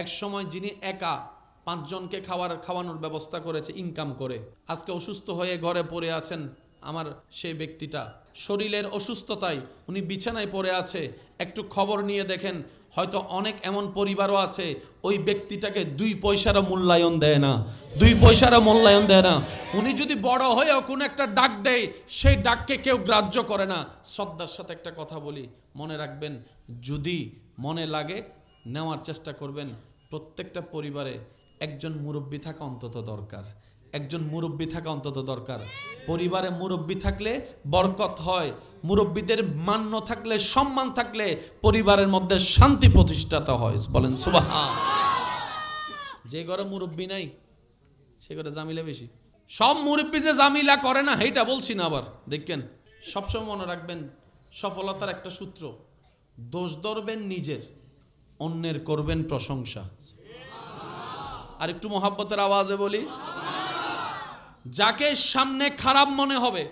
এক সময় যিনি একা 5 জনকে খাওয়ানোর ব্যবস্থা করেছে ইনকাম করে, আজকে অসুস্থ হয়ে ঘরে পড়ে আছেন। আমার সেই ব্যক্তিটা শরীরের অসুস্থতায় উনি বিছানায় পড়ে আছে, একটু খবর নিয়ে দেখেন হয়তো অনেক এমন পরিবারও আছে ওই ব্যক্তিটাকে 2 পয়সারও মূল্যায়ন দেয় না, 2 পয়সারও মূল্যায়ন দেয় না। উনি যদি বড় হয়েও কোনো একটা ডাক দেয়, সেই ডাককে কেউ গ্রাহ্য করে না। শ্রদ্ধার সাথে একটা কথা বলি, মনে রাখবেন, যদি মনে লাগে নেওয়ার চেষ্টা করবেন। প্রত্যেকটা পরিবারে একজন মুরব্বি থাকা অন্তত দরকার, একজন মুরব্বি থাকা অন্তত দরকার। পরিবারে মুরব্বি থাকলে বরকত হয়, মুরব্বিদের মান্য থাকলে, সম্মান থাকলে পরিবারের মধ্যে শান্তি প্রতিষ্ঠাত হয়। বলেন সুবহান। যে ঘরে মুরব্বি নাই সে ঘরে জামিলা বেশি। সব মুরব্বি যে জামিলা করে না এইটা বলছি না, আবার দেখেন সবসময় মনে রাখবেন সফলতার একটা সূত্র, দোষ ধরবেন নিজের, অন্যের করবেন প্রশংসা। আর একটু মহাব্বতের আওয়াজে বলি, যাকে সামনে খারাপ মনে হবে,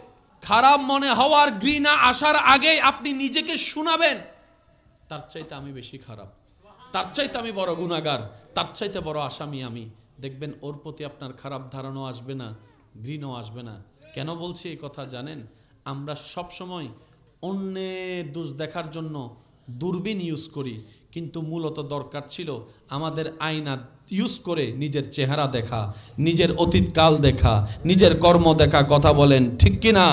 খারাপ মনে হওয়ার ঘৃণা আসার আগেই আপনি নিজেকে শোনাবেন তার চাইতে আমি বেশি খারাপ, তার চাইতে আমি বড় গুনাহগার, তার চাইতে বড় আসামি আমি। দেখবেন ওর প্রতি আপনার খারাপ ধারণাও আসবে না, ঘৃণাও আসবে না। কেন বলছি এই কথা জানেন? আমরা সব সময় অন্যের দোষ দেখার জন্য দূরবীন ইউজ করি, কিন্তু মূলত দরকার ছিল আমাদের আয়না ইউজ করে নিজের চেহারা দেখা, নিজের অতীতকাল দেখা, নিজের কর্ম দেখা। কথা বলেন ঠিক কিনা?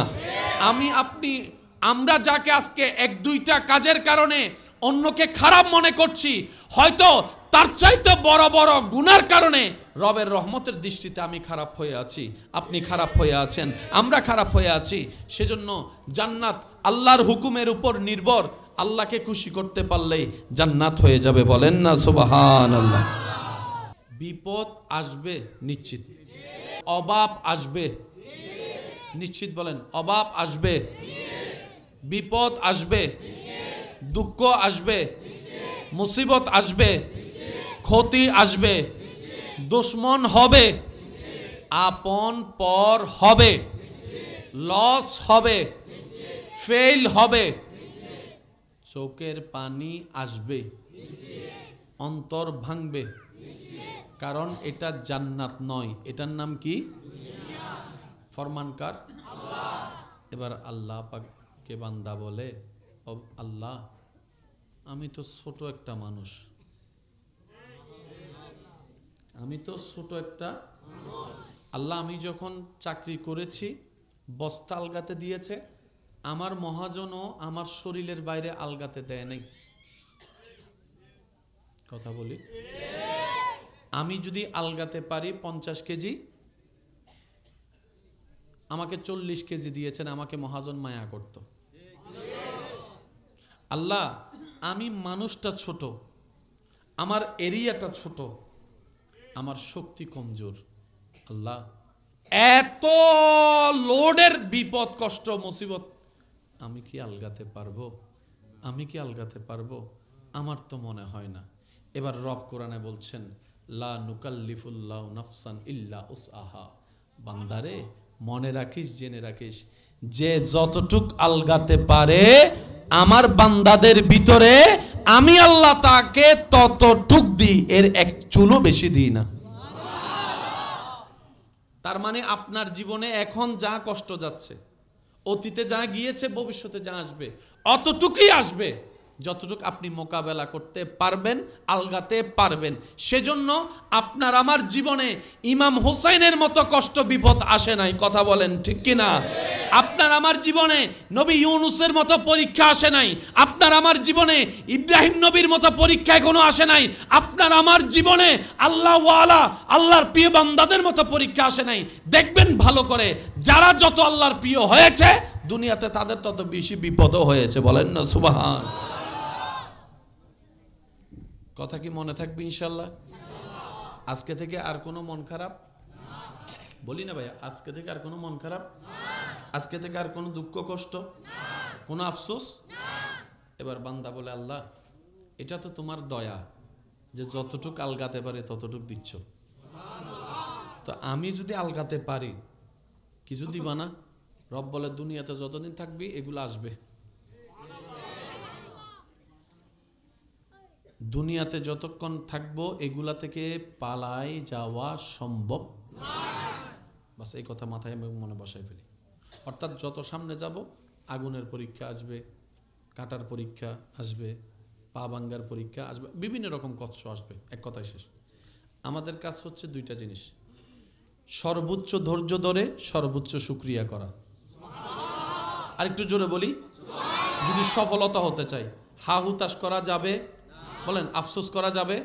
আমরা যাকে আজকে 1-2টা কাজের কারণে অন্যকে খারাপ মনে করছি, হয়তো তার চাইতে বড় বড় গুনার কারণে রবের রহমতের দৃষ্টিতে আমি খারাপ হয়ে আছি, আপনি খারাপ হয়ে আছেন, আমরা খারাপ হয়ে আছি। সেজন্য জান্নাত আল্লাহর হুকুমের উপর নির্ভর, আল্লাহকে খুশি করতে পারলেই জান্নাত হয়ে যাবে। বলেন না সুবহানাল্লাহ। বিপদ আসবে নিশ্চিত, অভাব আসবে নিশ্চিত। বলেন অভাব আসবে, বিপদ আসবে, দুঃখ আসবে, মুসিবত আসবে, ক্ষতি আসবে, দুশ্মন হবে, আপন পর হবে, লস হবে, ফেল হবে, চোখের পানি আসবে, অন্তর ভাঙবে। কারণ এটা জান্নাত নয়, এটার নাম কি? ফরমানকার আল্লাহ। এবার আল্লাহ পাককে বান্দা বলে, ও আল্লাহ আমি তো ছোট একটা মানুষ, আমি তো ছোট একটা আল্লাহ, আমি যখন চাকরি করেছি বস্তা আলগাতে দিয়েছে, আমার মহাজনও আমার শরীরের বাইরে আলগাতে দেয় নাই। কথা বলি, আমি যদি আলগাতে পারি 50 কেজি, আমাকে 40 কেজি দিয়েছেন, আমাকে মহাজন মায়া করত। আল্লাহ আমি মানুষটা ছোট, আমার এরিয়াটা ছোট, আমার শক্তি কমজোর, আল্লাহ এত লোডের বিপদ কষ্ট মুসিবত আমি কি আলগাতে পারবো? আমি কি আলগাতে পারবো? আমার তো মনে হয় না। এবার রব কোরআনে বলছেন, লা নুকাল্লিফুল্লাহু নাফসান ইল্লা উসআহা। বান্দারে মনে রাখিস, জেনে রাখিস, যে যতটুক আলগাতে পারে আমার বান্দাদের ভিতরে আমি আল্লাহ তাকে ততটুক দিই, এর এক চুলও বেশি দিই না। তার মানে আপনার জীবনে এখন যা কষ্ট যাচ্ছে, অতীতে যা গিয়েছে, ভবিষ্যতে যা আসবে, অতটুকুই আসবে যতটুকু আপনি মোকাবেলা করতে পারবেন, আলগাতে পারবেন। সেজন্য আপনার আমার জীবনে ইমাম হুসাইনের মতো কষ্ট বিপদ আসে নাই। কথা বলেন ঠিক কিনা? আপনার আমার জীবনে নবী ইউনুসের মতো পরীক্ষা আসে নাই। আপনার আমার জীবনে ইব্রাহিম নবীর মতো পরীক্ষা এখনো আসে নাই। আপনার আমার জীবনে আল্লাহ ওয়ালা, আল্লাহর প্রিয় বান্দাদের মতো পরীক্ষা আসে নাই। দেখবেন ভালো করে, যারা যত আল্লাহর প্রিয় হয়েছে দুনিয়াতে তাদের তত বেশি বিপদও হয়েছে। বলেন না সুবহান। কথা কি মনে থাকবে ইনশাল্লাহ? আজকে থেকে আর কোনো মন খারাপ বলি না ভাইয়া, আজকে থেকে আর কোনো মন খারাপ, আজকে থেকে আর কোনো দুঃখ কষ্ট, কোনো আফসোস। এবার বান্দা বলে, আল্লাহ এটা তো তোমার দয়া যে যতটুক আলগাতে পারে ততটুক দিচ্ছ, তো আমি যদি আলগাতে পারি কিছু দিবা না? রব বলে, দুনিয়াতে যতদিন থাকবি এগুলো আসবে, দুনিয়াতে যতক্ষণ থাকবো এগুলা থেকে পালাই যাওয়া সম্ভব, বাস এই কথা মাথায় মনে বসাই ফেলি। অর্থাৎ যত সামনে যাব আগুনের পরীক্ষা আসবে, কাটার পরীক্ষা আসবে, পা ভাঙ্গার পরীক্ষা আসবে, বিভিন্ন রকম কষ্ট আসবে। এক কথায় শেষ। আমাদের কাজ হচ্ছে দুইটা জিনিস, সর্বোচ্চ ধৈর্য ধরে সর্বোচ্চ শুকরিয়া করা। আরেকটু জোরে বলি, যদি সফলতা হতে চাই হা হুতাশ করা যাবে? বলেন, আফসোস করা যাবে?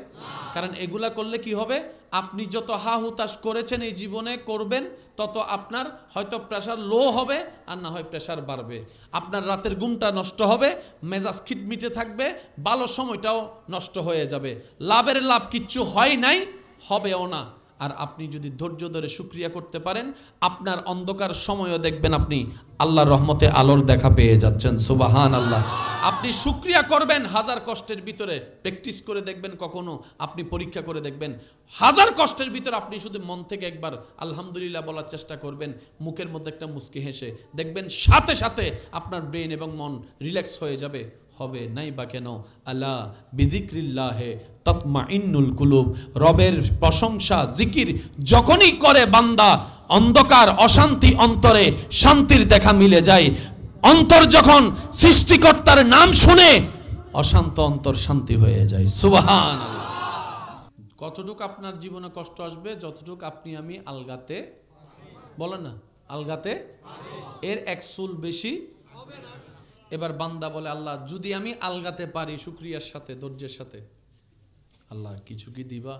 কারণ এগুলা করলে কি হবে, আপনি যত হা হুতাশ করেছেন এই জীবনে করবেন, তত আপনার হয়তো প্রেশার লো হবে, আর না হয় প্রেশার বাড়বে। আপনার রাতের ঘুমটা নষ্ট হবে, মেজাজ খিটমিটে থাকবে, ভালো সময়টাও নষ্ট হয়ে যাবে। লাভের লাভ কিচ্ছু হয় নাই, হবেও না। আর আপনি যদি ধৈর্য ধরে শুকরিয়া করতে পারেন, আপনার অন্ধকার সময়ও দেখবেন আপনি আল্লাহর রহমতে আলোর দেখা পেয়ে যাচ্ছেন। সুবহান আল্লাহ। আপনি শুকরিয়া করবেন হাজার কষ্টের ভিতরে, প্র্যাকটিস করে দেখবেন, কখনো আপনি পরীক্ষা করে দেখবেন, হাজার কষ্টের ভিতরে আপনি শুধু মন থেকে একবার আলহামদুলিল্লাহ বলার চেষ্টা করবেন, মুখের মধ্যে একটা মুস্কি হেসে দেখবেন সাথে সাথে আপনার ব্রেন এবং মন রিল্যাক্স হয়ে যাবে। হবে নাই বা কেন, আলা বিযিক্রিল্লাহে তাতমাইন্নুল কুলুব। রবের প্রশংসা জিকির যখনই করে বান্দা, অন্ধকার অশান্তি অন্তরে শান্তির দেখা মিলে যায়। অন্তর যখন সৃষ্টিকর্তার নাম শুনে, অশান্ত অন্তর শান্তি হয়ে যায়। সুবহানাল্লাহ। কতটুকু আপনার জীবনে কষ্ট আসবে, যতটুকু আপনি আমি আলগাতে, বলেন না, আলগাতে এর এক চুল বেশি। এবার বান্দা বলে, আল্লাহ যদি আমি আলগাতে পারি শুকরিয়ার সাথে, ধৈর্যের সাথে, আল্লাহ কিছু কি দিবা?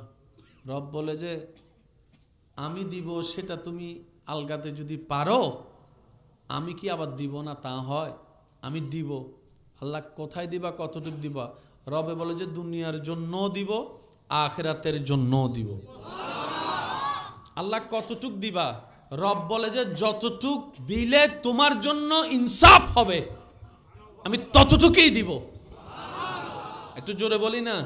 রব বলে যে আমি দিব, সেটা তুমি আলগাতে যদি পারো, আমি কি আবার দিব না তা হয়? আমি দিব। আল্লাহ কোথায় দিবা, কতটুক দিবা? রবে বলে যে দুনিয়ার জন্য দিব, আখিরাতের জন্য দিব। আল্লাহ কতটুক দিবা? রব বলে যে যতটুক দিলে তোমার জন্য ইনসাফ হবে, আমি ততটুকুই দিব। একটু জোরে বলি না?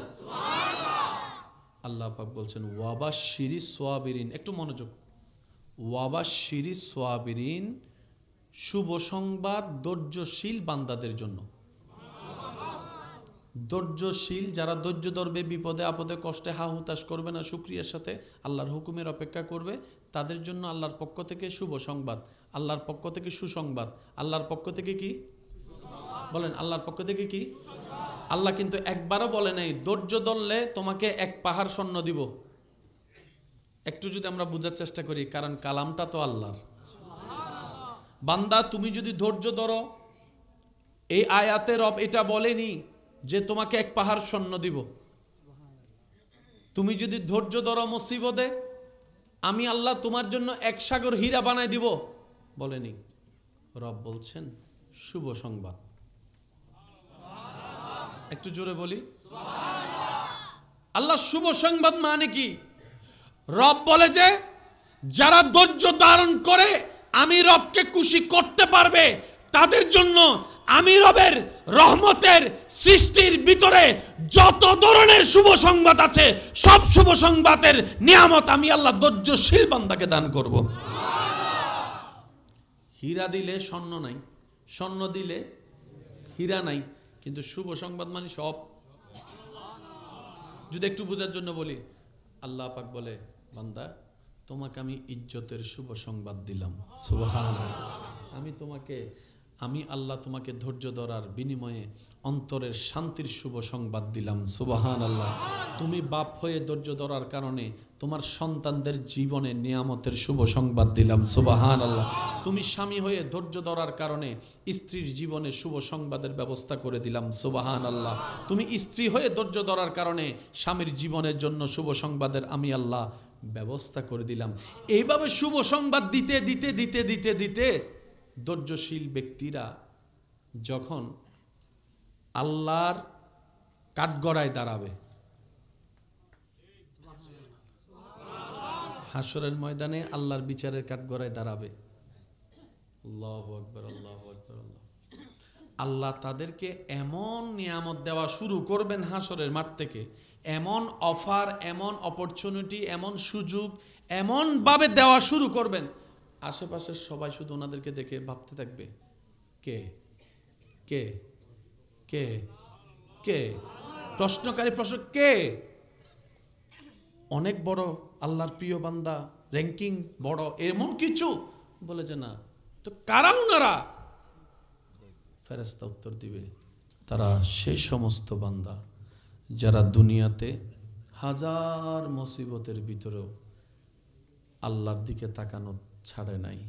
আল্লাহ পাক বলছেন ওয়াবাশশিরিস সাবিরিন। একটু মনোযোগ। ওয়াবাশশিরিস সাবিরিন, শুভ সংবাদ ধৈর্যশীল বান্দাদের জন্য। ধৈর্যশীল যারা ধৈর্য ধরবে, বিপদে আপদে কষ্টে হা হুতাশ করবে না, শুকরিয়ার সাথে আল্লাহর হুকুমের অপেক্ষা করবে, তাদের জন্য আল্লাহর পক্ষ থেকে শুভ সংবাদ, আল্লাহর পক্ষ থেকে সুসংবাদ। আল্লাহর পক্ষ থেকে কি বলেন? আল্লাহর পক্ষ থেকে কি? আল্লাহ কিন্তু একবারও বলে নাই ধৈর্য ধরলে তোমাকে এক পাহাড় স্বর্ণ দিব। একটু যদি আমরা বোঝার চেষ্টা করি, কারণ কালামটা তো আল্লাহর। বান্দা তুমি যদি ধৈর্য ধরো, এই আয়াতে রব এটা বলেনি যে তোমাকে এক পাহাড় স্বর্ণ দিব। তুমি যদি ধৈর্য ধরো মুসিবতে, আমি আল্লাহ তোমার জন্য এক সাগর হীরা বানাই দিব, বলেনি। রব বলছেন শুভ সংবাদ। একটু জোরে বলি আল্লাহ শুভ সংবাদ মানে কি? রব বলে যে যারা ধৈর্য ধারণ করে আমি রবকে খুশি করতে পারবে, তাদের জন্য আমি রবের রহমতের সৃষ্টির ভিতরে যত ধরনের শুভ সংবাদ আছে, সব শুভ সংবাদের নিয়ামত আমি আল্লাহ ধৈর্যশীল বান্দাকে দান করব। হীরা দিলে স্বর্ণ নাই, স্বর্ণ দিলে হীরা নাই, কিন্তু শুভ সংবাদ মানে সব। যদি একটু বোঝার জন্য বলি, আল্লাহ পাক বলে বান্দা তোমাকে আমি ইজ্জতের শুভ সংবাদ দিলাম। সুবহানাল্লাহ। আমি আল্লাহ তোমাকে ধৈর্য ধরার বিনিময়ে অন্তরের শান্তির শুভ সংবাদ দিলাম। সুবহানাল্লাহ। তুমি বাপ হয়ে ধৈর্য ধরার কারণে তোমার সন্তানদের জীবনে নিয়ামতের শুভ সংবাদ দিলাম। সুবহানাল্লাহ। তুমি স্বামী হয়ে ধৈর্য ধরার কারণে স্ত্রীর জীবনে শুভ সংবাদের ব্যবস্থা করে দিলাম। সুবহানাল্লাহ। তুমি স্ত্রী হয়ে ধৈর্য ধরার কারণে স্বামীর জীবনের জন্য শুভ সংবাদের আমি আল্লাহ ব্যবস্থা করে দিলাম। এইভাবে শুভ সংবাদ দিতে দিতে দিতে দিতে দিতে ধৈর্যশীল ব্যক্তিরা যখন আল্লাহর কাঠগড়ায় দাঁড়াবে, হাসরের ময়দানে আল্লাহর বিচারের কাঠগড়ায় দাঁড়াবে, আল্লাহু আকবার, আল্লাহু আকবার, আল্লাহ তাদেরকে এমন নিয়ামত দেওয়া শুরু করবেন হাসরের মাঠ থেকে, এমন অফার, এমন অপরচুনিটি, এমন সুযোগ এমনভাবে দেওয়া শুরু করবেন, আশেপাশের সবাই শুধু ওনাদেরকে দেখে ভাবতে থাকবে কে কে কে কে প্রশ্নকারী প্রশ্ন কে? অনেক বড় আল্লাহর প্রিয় বান্দা, র্যাঙ্কিং বড়, এমন কিছু? বলে যে না। তো কারা ওনারা? ফেরেশতা উত্তর দিবে, তারা সেই সমস্ত বান্দা যারা দুনিয়াতে হাজার মুসিবতের ভিতরেও আল্লাহর দিকে তাকানো ছাড়ে নাই,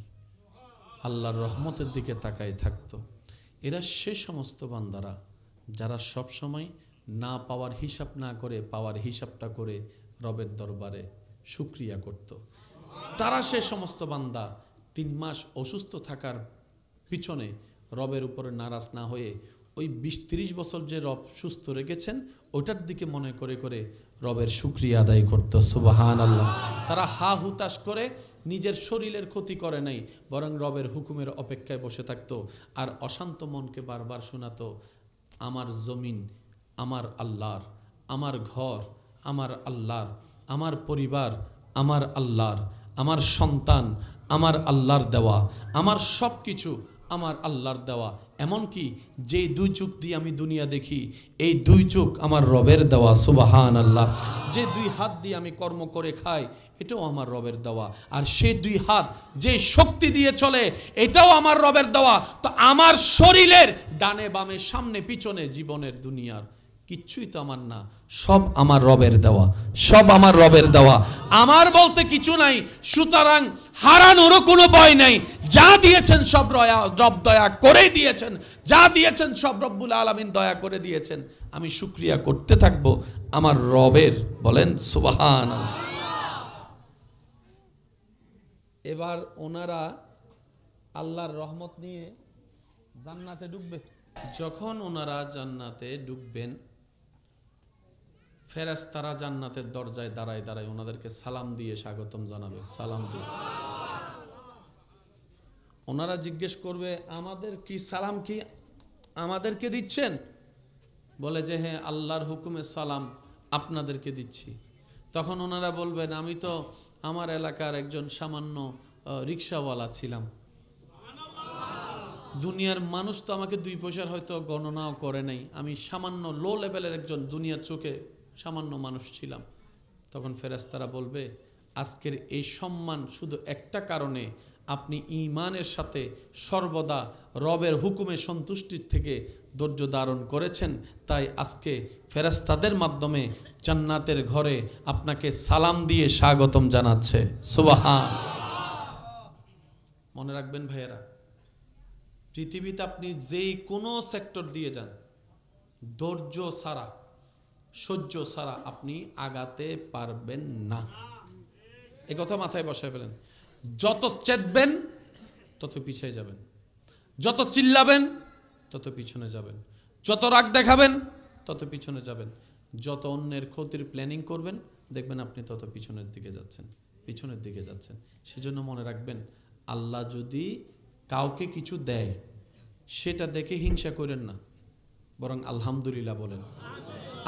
আল্লাহর রহমতের দিকে তাকাই থাকতো। এরা সেই সমস্ত বান্দারা যারা সব সময় না পাওয়ার হিসাব না করে পাওয়ার হিসাবটা করে রবের দরবারে শুকরিয়া করত। তারা সে সমস্ত বান্দা 3 মাস অসুস্থ থাকার পিছনে রবের উপরে নারাজ না হয়ে ওই 20-30 বছর যে রব সুস্থ রেখেছেন ওটার দিকে মনে করে করে রবের শুকরিয়া আদায় করত। সুবহানাল্লাহ। তারা হা হুতাশ করে নিজের শরীরের ক্ষতি করে নাই, বরং রবের হুকুমের অপেক্ষায় বসে থাকতো আর অশান্ত মনকে বারবার শোনাতো, আমার জমিন আমার আল্লাহর, আমার ঘর আমার আল্লাহর, আমার পরিবার আমার আল্লাহর, আমার সন্তান আমার আল্লাহর দেওয়া, আমার সব কিছু আমার আল্লাহর দেওয়া। এমনকি যেই 2 চোখ দিয়ে আমি দুনিয়া দেখি এই 2 চোখ আমার রবের দেওয়া। সুবহানাল্লাহ। যে 2 হাত দিয়ে আমি কর্ম করে খাই এটাও আমার রবের দেওয়া। আর সেই 2 হাত যে শক্তি দিয়ে চলে এটাও আমার রবের দেওয়া। তো আমার শরীরের ডানে বামে সামনে পিছনে জীবনের দুনিয়ার কিচ্ছুই তো আমার না, সব আমার রবের দেওয়া, সব আমার রবের দেওয়া। আমার বলতে কিছু নাই, সুতরাং হারানোরও কোনো ভয় নাই। যা দিয়েছেন সব রব দয়া করেই দিয়েছেন, যা দিয়েছেন সব রব্বুল আলামিন দয়া করে দিয়েছেন। আমি শুকরিয়া করতে থাকবো আমার রবের। বলেন সুবহানাল্লাহ। এবার ওনারা আল্লাহর রহমত নিয়ে জান্নাতে ঢুকবে। যখন ওনারা জান্নাতে ঢুকবেন, ফেরেশতারা জান্নাতের দরজায় দাঁড়ায় দাঁড়ায় ওনাদেরকে সালাম দিয়ে স্বাগতম জানাবে। সালাম দিয়ে ওনারা জিজ্ঞেস করবে, আমাদের কি সালাম কি আমাদেরকে দিচ্ছেন? বলে যে হ্যাঁ, আল্লাহর হুকুমে সালাম আপনাদেরকে দিচ্ছি। তখন ওনারা বলবেন, আমি তো আমার এলাকার একজন সামান্য রিক্সাওয়ালা ছিলাম, দুনিয়ার মানুষ তো আমাকে 2 পয়সার হয়তো গণনাও করে নাই, আমি সামান্য লো লেভেলের একজন দুনিয়ার চোখে সামান্য মানুষ ছিলাম। তখন ফেরেশতারা বলবে, আজকের এই সম্মান শুধু একটা কারণে, আপনি ঈমানের সাথে সর্বদা রবের হুকুমে সন্তুষ্টির থেকে ধৈর্য ধারণ করেছেন, তাই আজকে ফেরেশতাদের মাধ্যমে জান্নাতের ঘরে আপনাকে সালাম দিয়ে স্বাগতম জানাচ্ছে। সুবহান। মনে রাখবেন ভাইয়েরা, পৃথিবীতে আপনি যেই কোনো সেক্টর দিয়ে যান, ধৈর্য ছাড়া, সহ্য ছাড়া আপনি আগাতে পারবেন না। এই কথা মাথায় বসায় ফেলেন। যত চেতবেন তত পিছিয়ে যাবেন, যত চিল্লাবেন তত পিছনে যাবেন, যত রাগ দেখাবেন তত পিছনে যাবেন, যত অন্যের ক্ষতির প্ল্যানিং করবেন দেখবেন আপনি তত পিছনের দিকে যাচ্ছেন, পিছনের দিকে যাচ্ছেন। সেজন্য মনে রাখবেন, আল্লাহ যদি কাউকে কিছু দেয় সেটা দেখে হিংসা করেন না, বরং আলহামদুলিল্লাহ বলেন।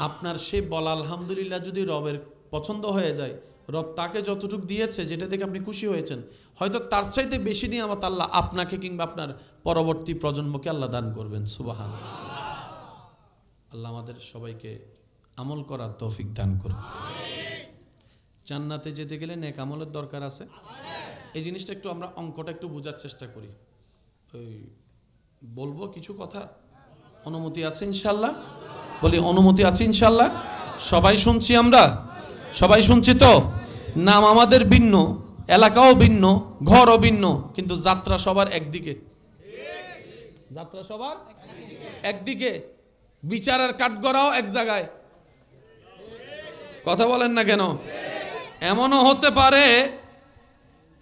আপনার সে বলা আলহামদুলিল্লাহ যদি রবের পছন্দ হয়ে যায়, রব তাকে যতটুকু দিয়েছে যেটা দেখে আপনি খুশি হয়েছেন, হয়তো তার চাইতে বেশি নিয়ামত আল্লাহ আপনাকে কিংবা আপনার পরবর্তী প্রজন্মকে আল্লাহ দান করবেন। সুবহান। আল্লাহ আমাদের সবাইকে আমল করার তৌফিক দান করুন। জান্নাতে যেতে গেলে নেক আমলের দরকার আছে। এই জিনিসটা একটু আমরা অঙ্কটা একটু বোঝার চেষ্টা করি। ওই বলবো কিছু কথা, অনুমতি আছে ইনশাল্লাহ? বলি অনুমতি আছে ইনশাল্লাহ? সবাই শুনছি আমরা? সবাই শুনছি তো? নাম আমাদের ভিন্ন, এলাকাও ভিন্ন, ঘরও ভিন্ন, কিন্তু যাত্রা সবার একদিকে। যাত্রা সবার একদিকে, বিচারের কাঠগড়াও এক জায়গায়। কথা বলেন না কেন? এমনও হতে পারে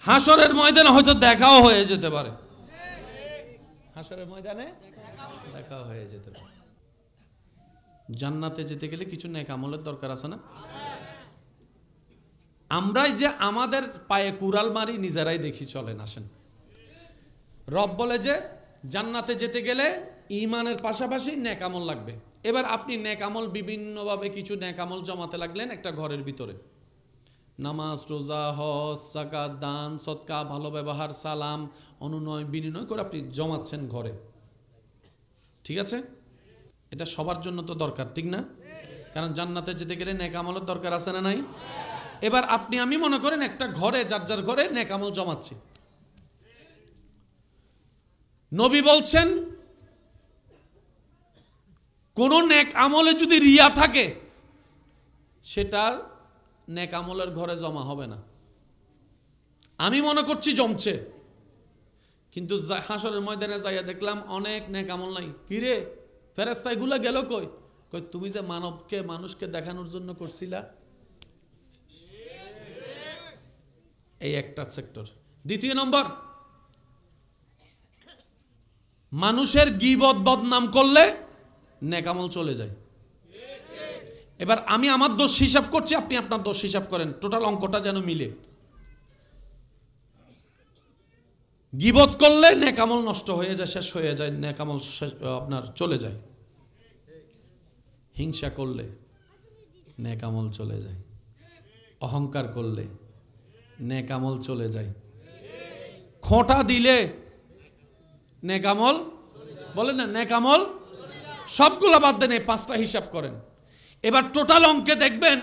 হাসরের ময়দানে হয়তো দেখাও হয়ে যেতে পারে, হাসরের ময়দানে দেখাও হয়ে যেতে পারে। জান্নাতে যেতে গেলে কিছু নেক আমলের দরকার আছে না? আমরাই যে আমাদের পায়ে কুড়াল মারি, নিজেরাই দেখি। চলেন আসেন। রব বলে যে জান্নাতে যেতে গেলে ঈমানের পাশাপাশি নেক আমল লাগবে। এবার আপনি নেক আমল বিভিন্নভাবে কিছু নেক আমল জমাতে লাগলেন একটা ঘরের ভিতরে। নামাজ, রোজা, হজ, যাকাত, দান, সদকা, ভালো ব্যবহার, সালাম, অনুনয় বিনিময় করে আপনি জমাচ্ছেন ঘরে। ঠিক আছে? এটা সবার জন্য তো দরকার, ঠিক না? কারণ জান্নাতে যেতে গেলে নেক আমলের দরকার আছে না নাই? এবার আপনি আমি মনে করেন একটা ঘরে, যার যার ঘরে নেক আমল জমাচ্ছি। নবী বলছেন কোন নেক আমলে যদি রিয়া থাকে সেটা নেক আমলের ঘরে জমা হবে না। আমি মনে করছি জমছে, কিন্তু হাসরের ময়দানে যাইয়া দেখলাম অনেক নেক আমল নাই। কিরে ফেরেশতা এগুলা গেল কই? কই তুমি যে মানুষকে দেখানোর জন্য করছিলা। এই একটা সেক্টর। দ্বিতীয় নম্বর, মানুষের গীবত বদনাম করলে নেক আমল চলে যায়। এবার আমি আমার দোষ হিসাব করছি, আপনি আপনার দোষ হিসাব করেন, টোটাল অঙ্কটা যেন মিলে। গীবত করলে নেক আমল নষ্ট হয়ে যায়, শেষ হয়ে যায়, নেক আমল আপনার চলে যায়। হিংসা করলে নেক আমল চলে যায়। অহংকার করলে নেক আমল চলে যায়। খোঁটা দিলে নেক আমল, বলেন না নেক আমল, সবগুলো বাদ দেন, 5টা হিসাব করেন। এবার টোটাল অঙ্কে দেখবেন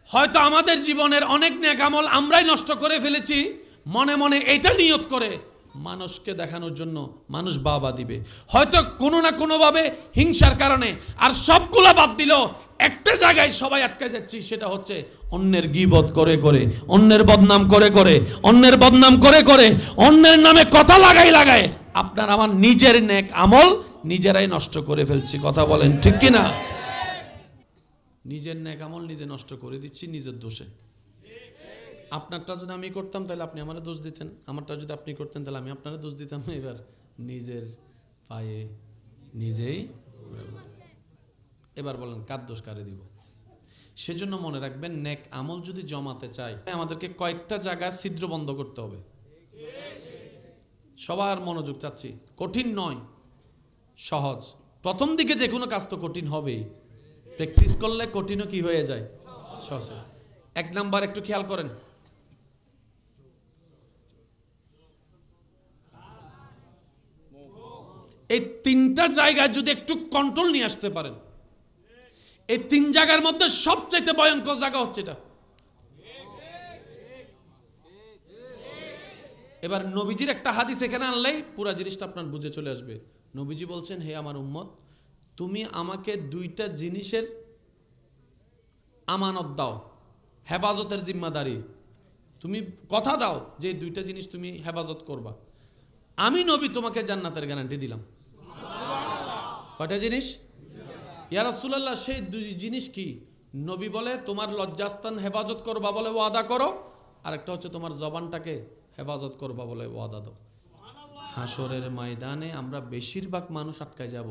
হয়তো আমাদের জীবনের অনেক নেক আমল আমরাই নষ্ট করে ফেলেছি, মনে মনে এটা নিয়ত করে মানুষকে দেখানোর জন্য, মানুষ বাবা দিবে, হয়তো কোনো না কোনোভাবে হিংসার কারণে। আর সবগুলা বাদ দিল, একটা জায়গায় সবাই আটকে যাচ্ছি, সেটা হচ্ছে অন্যের গীবত করে করে, অন্যের বদনাম করে করে, অন্যের বদনাম করে করে, অন্যের নামে কথা লাগায় আপনার আমার নিজের নেক আমল নিজেরাই নষ্ট করে ফেলছি। কথা বলেন ঠিক কিনা? নিজের নেক আমল নিজে নষ্ট করে দিচ্ছি নিজের দোষে। আপনারটা যদি আমি করতাম তাহলে আপনি আমারে দোষ দিতেন, আমারটা যদি আপনি করতেন তাহলে আমি আপনারে দোষ দিতাম। এবার নিজের পায়ে নিজেই। এবার বলেন কার দোষ কারে দিব? সেজন্য মনে রাখবেন, নেক আমল যদি জমাতে চাই আমাদেরকে কয়েকটা জায়গায় ছিদ্র বন্ধ করতে হবে। সবার মনোযোগ চাচ্ছি, কঠিন নয়, সহজ। প্রথম দিকে যে কোনো কাজ তো কঠিন হবেই, প্র্যাকটিস করলে কঠিনও কি হয়ে যায়, সহজ। 1 নাম্বার একটু খেয়াল করেন, এই 3টা জায়গায় যদি একটু কন্ট্রোল নিয়ে আসতে পারেন, এই 3 জায়গার মধ্যে সবচেয়ে ভয়ঙ্কর জায়গা হচ্ছে এটা। এবার নবীজির একটা হাদিস এখানে আনলেই পুরো জিনিসটা আপনার বুঝে চলে আসবে। নবীজি বলছেন, হে আমার উম্মত, তুমি আমাকে 2টা জিনিসের আমানত দাও, হেফাজতের জিম্মাদারি। তুমি কথা দাও যে 2টা জিনিস তুমি হেফাজত করবা, আমি নবী তোমাকে জান্নাতের গ্যারান্টি দিলাম। কয়টা জিনিস? ইয়া রাসূলুল্লাহ, সেই 2 জিনিস কি? নবী বলে, তোমার লজ্জাস্থান হেফাজত করবা বলে ওয়াদা করো, আরেকটা হচ্ছে তোমার জবানটাকে হেফাজত করবা বলে ওয়াদা দাও। হাসরের ময়দানে আমরা বেশিরভাগ মানুষ আটকায় যাব।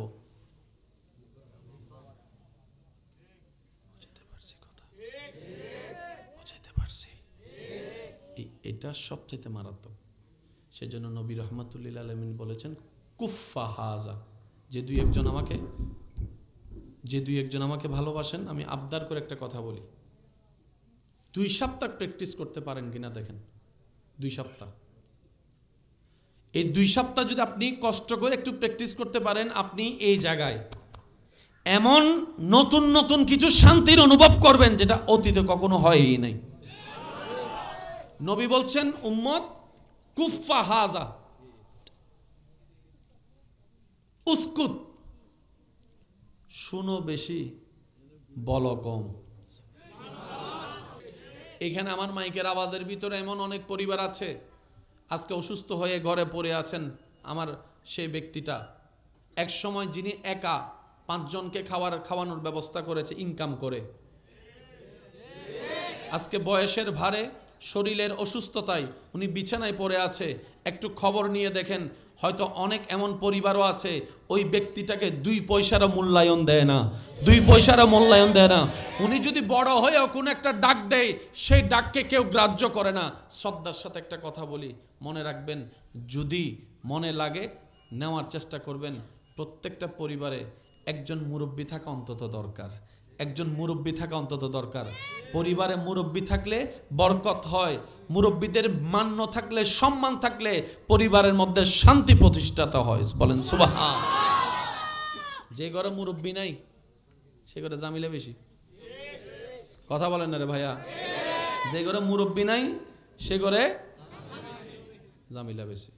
বুঝাইতে পারছি? এটা সবচেয়ে মারাত্মক। সেজন্য নবী রহমাতুল্লিল আলামিন বলেছেন, কুফা হাজা, যে 2-1 আমাকে ভালোবাসেন, আমি আবদার করে একটা কথা বলি, 2 সপ্তাহ প্র্যাকটিস করতে পারেন কিনা দেখেন। 2 সপ্তাহ, এই 2 সপ্তাহ যদি আপনি কষ্ট করে একটু প্র্যাকটিস করতে পারেন, আপনি এই জায়গায় এমন নতুন নতুন কিছু শান্তির অনুভব করবেন যেটা অতীতে কখনো হয়ই নাই। নবী বলছেন, উম্মত কুফা হাজা, উস্কুত, শুনো বেশি বলো কম। এখানে আমার মাইকের আওয়াজের ভিতরে এমন অনেক পরিবার আছে আজকে অসুস্থ হয়ে ঘরে পড়ে আছেন। আমার সেই ব্যক্তিটা এক সময় যিনি একা 5 জনকে খাওয়ানোর ব্যবস্থা করেছে ইনকাম করে, আজকে বয়সের ভারে, শরীরের অসুস্থতায় উনি বিছানায় পড়ে আছে। একটু খবর নিয়ে দেখেন, হয়তো অনেক এমন পরিবারও আছে ওই ব্যক্তিটাকে 2 পয়সারও মূল্যায়ন দেয় না, 2 পয়সারও মূল্যায়ন দেয় না। উনি যদি বড় হয়েও কোনো একটা ডাক দেয়, সেই ডাককে কেউ গ্রাহ্য করে না। শ্রদ্ধার সাথে একটা কথা বলি, মনে রাখবেন, যদি মনে লাগে নেওয়ার চেষ্টা করবেন। প্রত্যেকটা পরিবারে একজন মুরব্বী থাকা অন্তত দরকার, একজন মুরব্বী থাকা অন্তত দরকার। পরিবারে মুরব্বী থাকলে বরকত হয়, মুরব্বীদের মান্য থাকলে, সম্মান থাকলে পরিবারের মধ্যে শান্তি প্রতিষ্ঠাত হয়। বলেন সুবহান। যে ঘরে মুরব্বী নাই সে ঘরে জামিলা বেশি। কথা বলেন না রে ভাইয়া। যে ঘরে মুরব্বী নাই সে ঘরে জামিলা বেশি।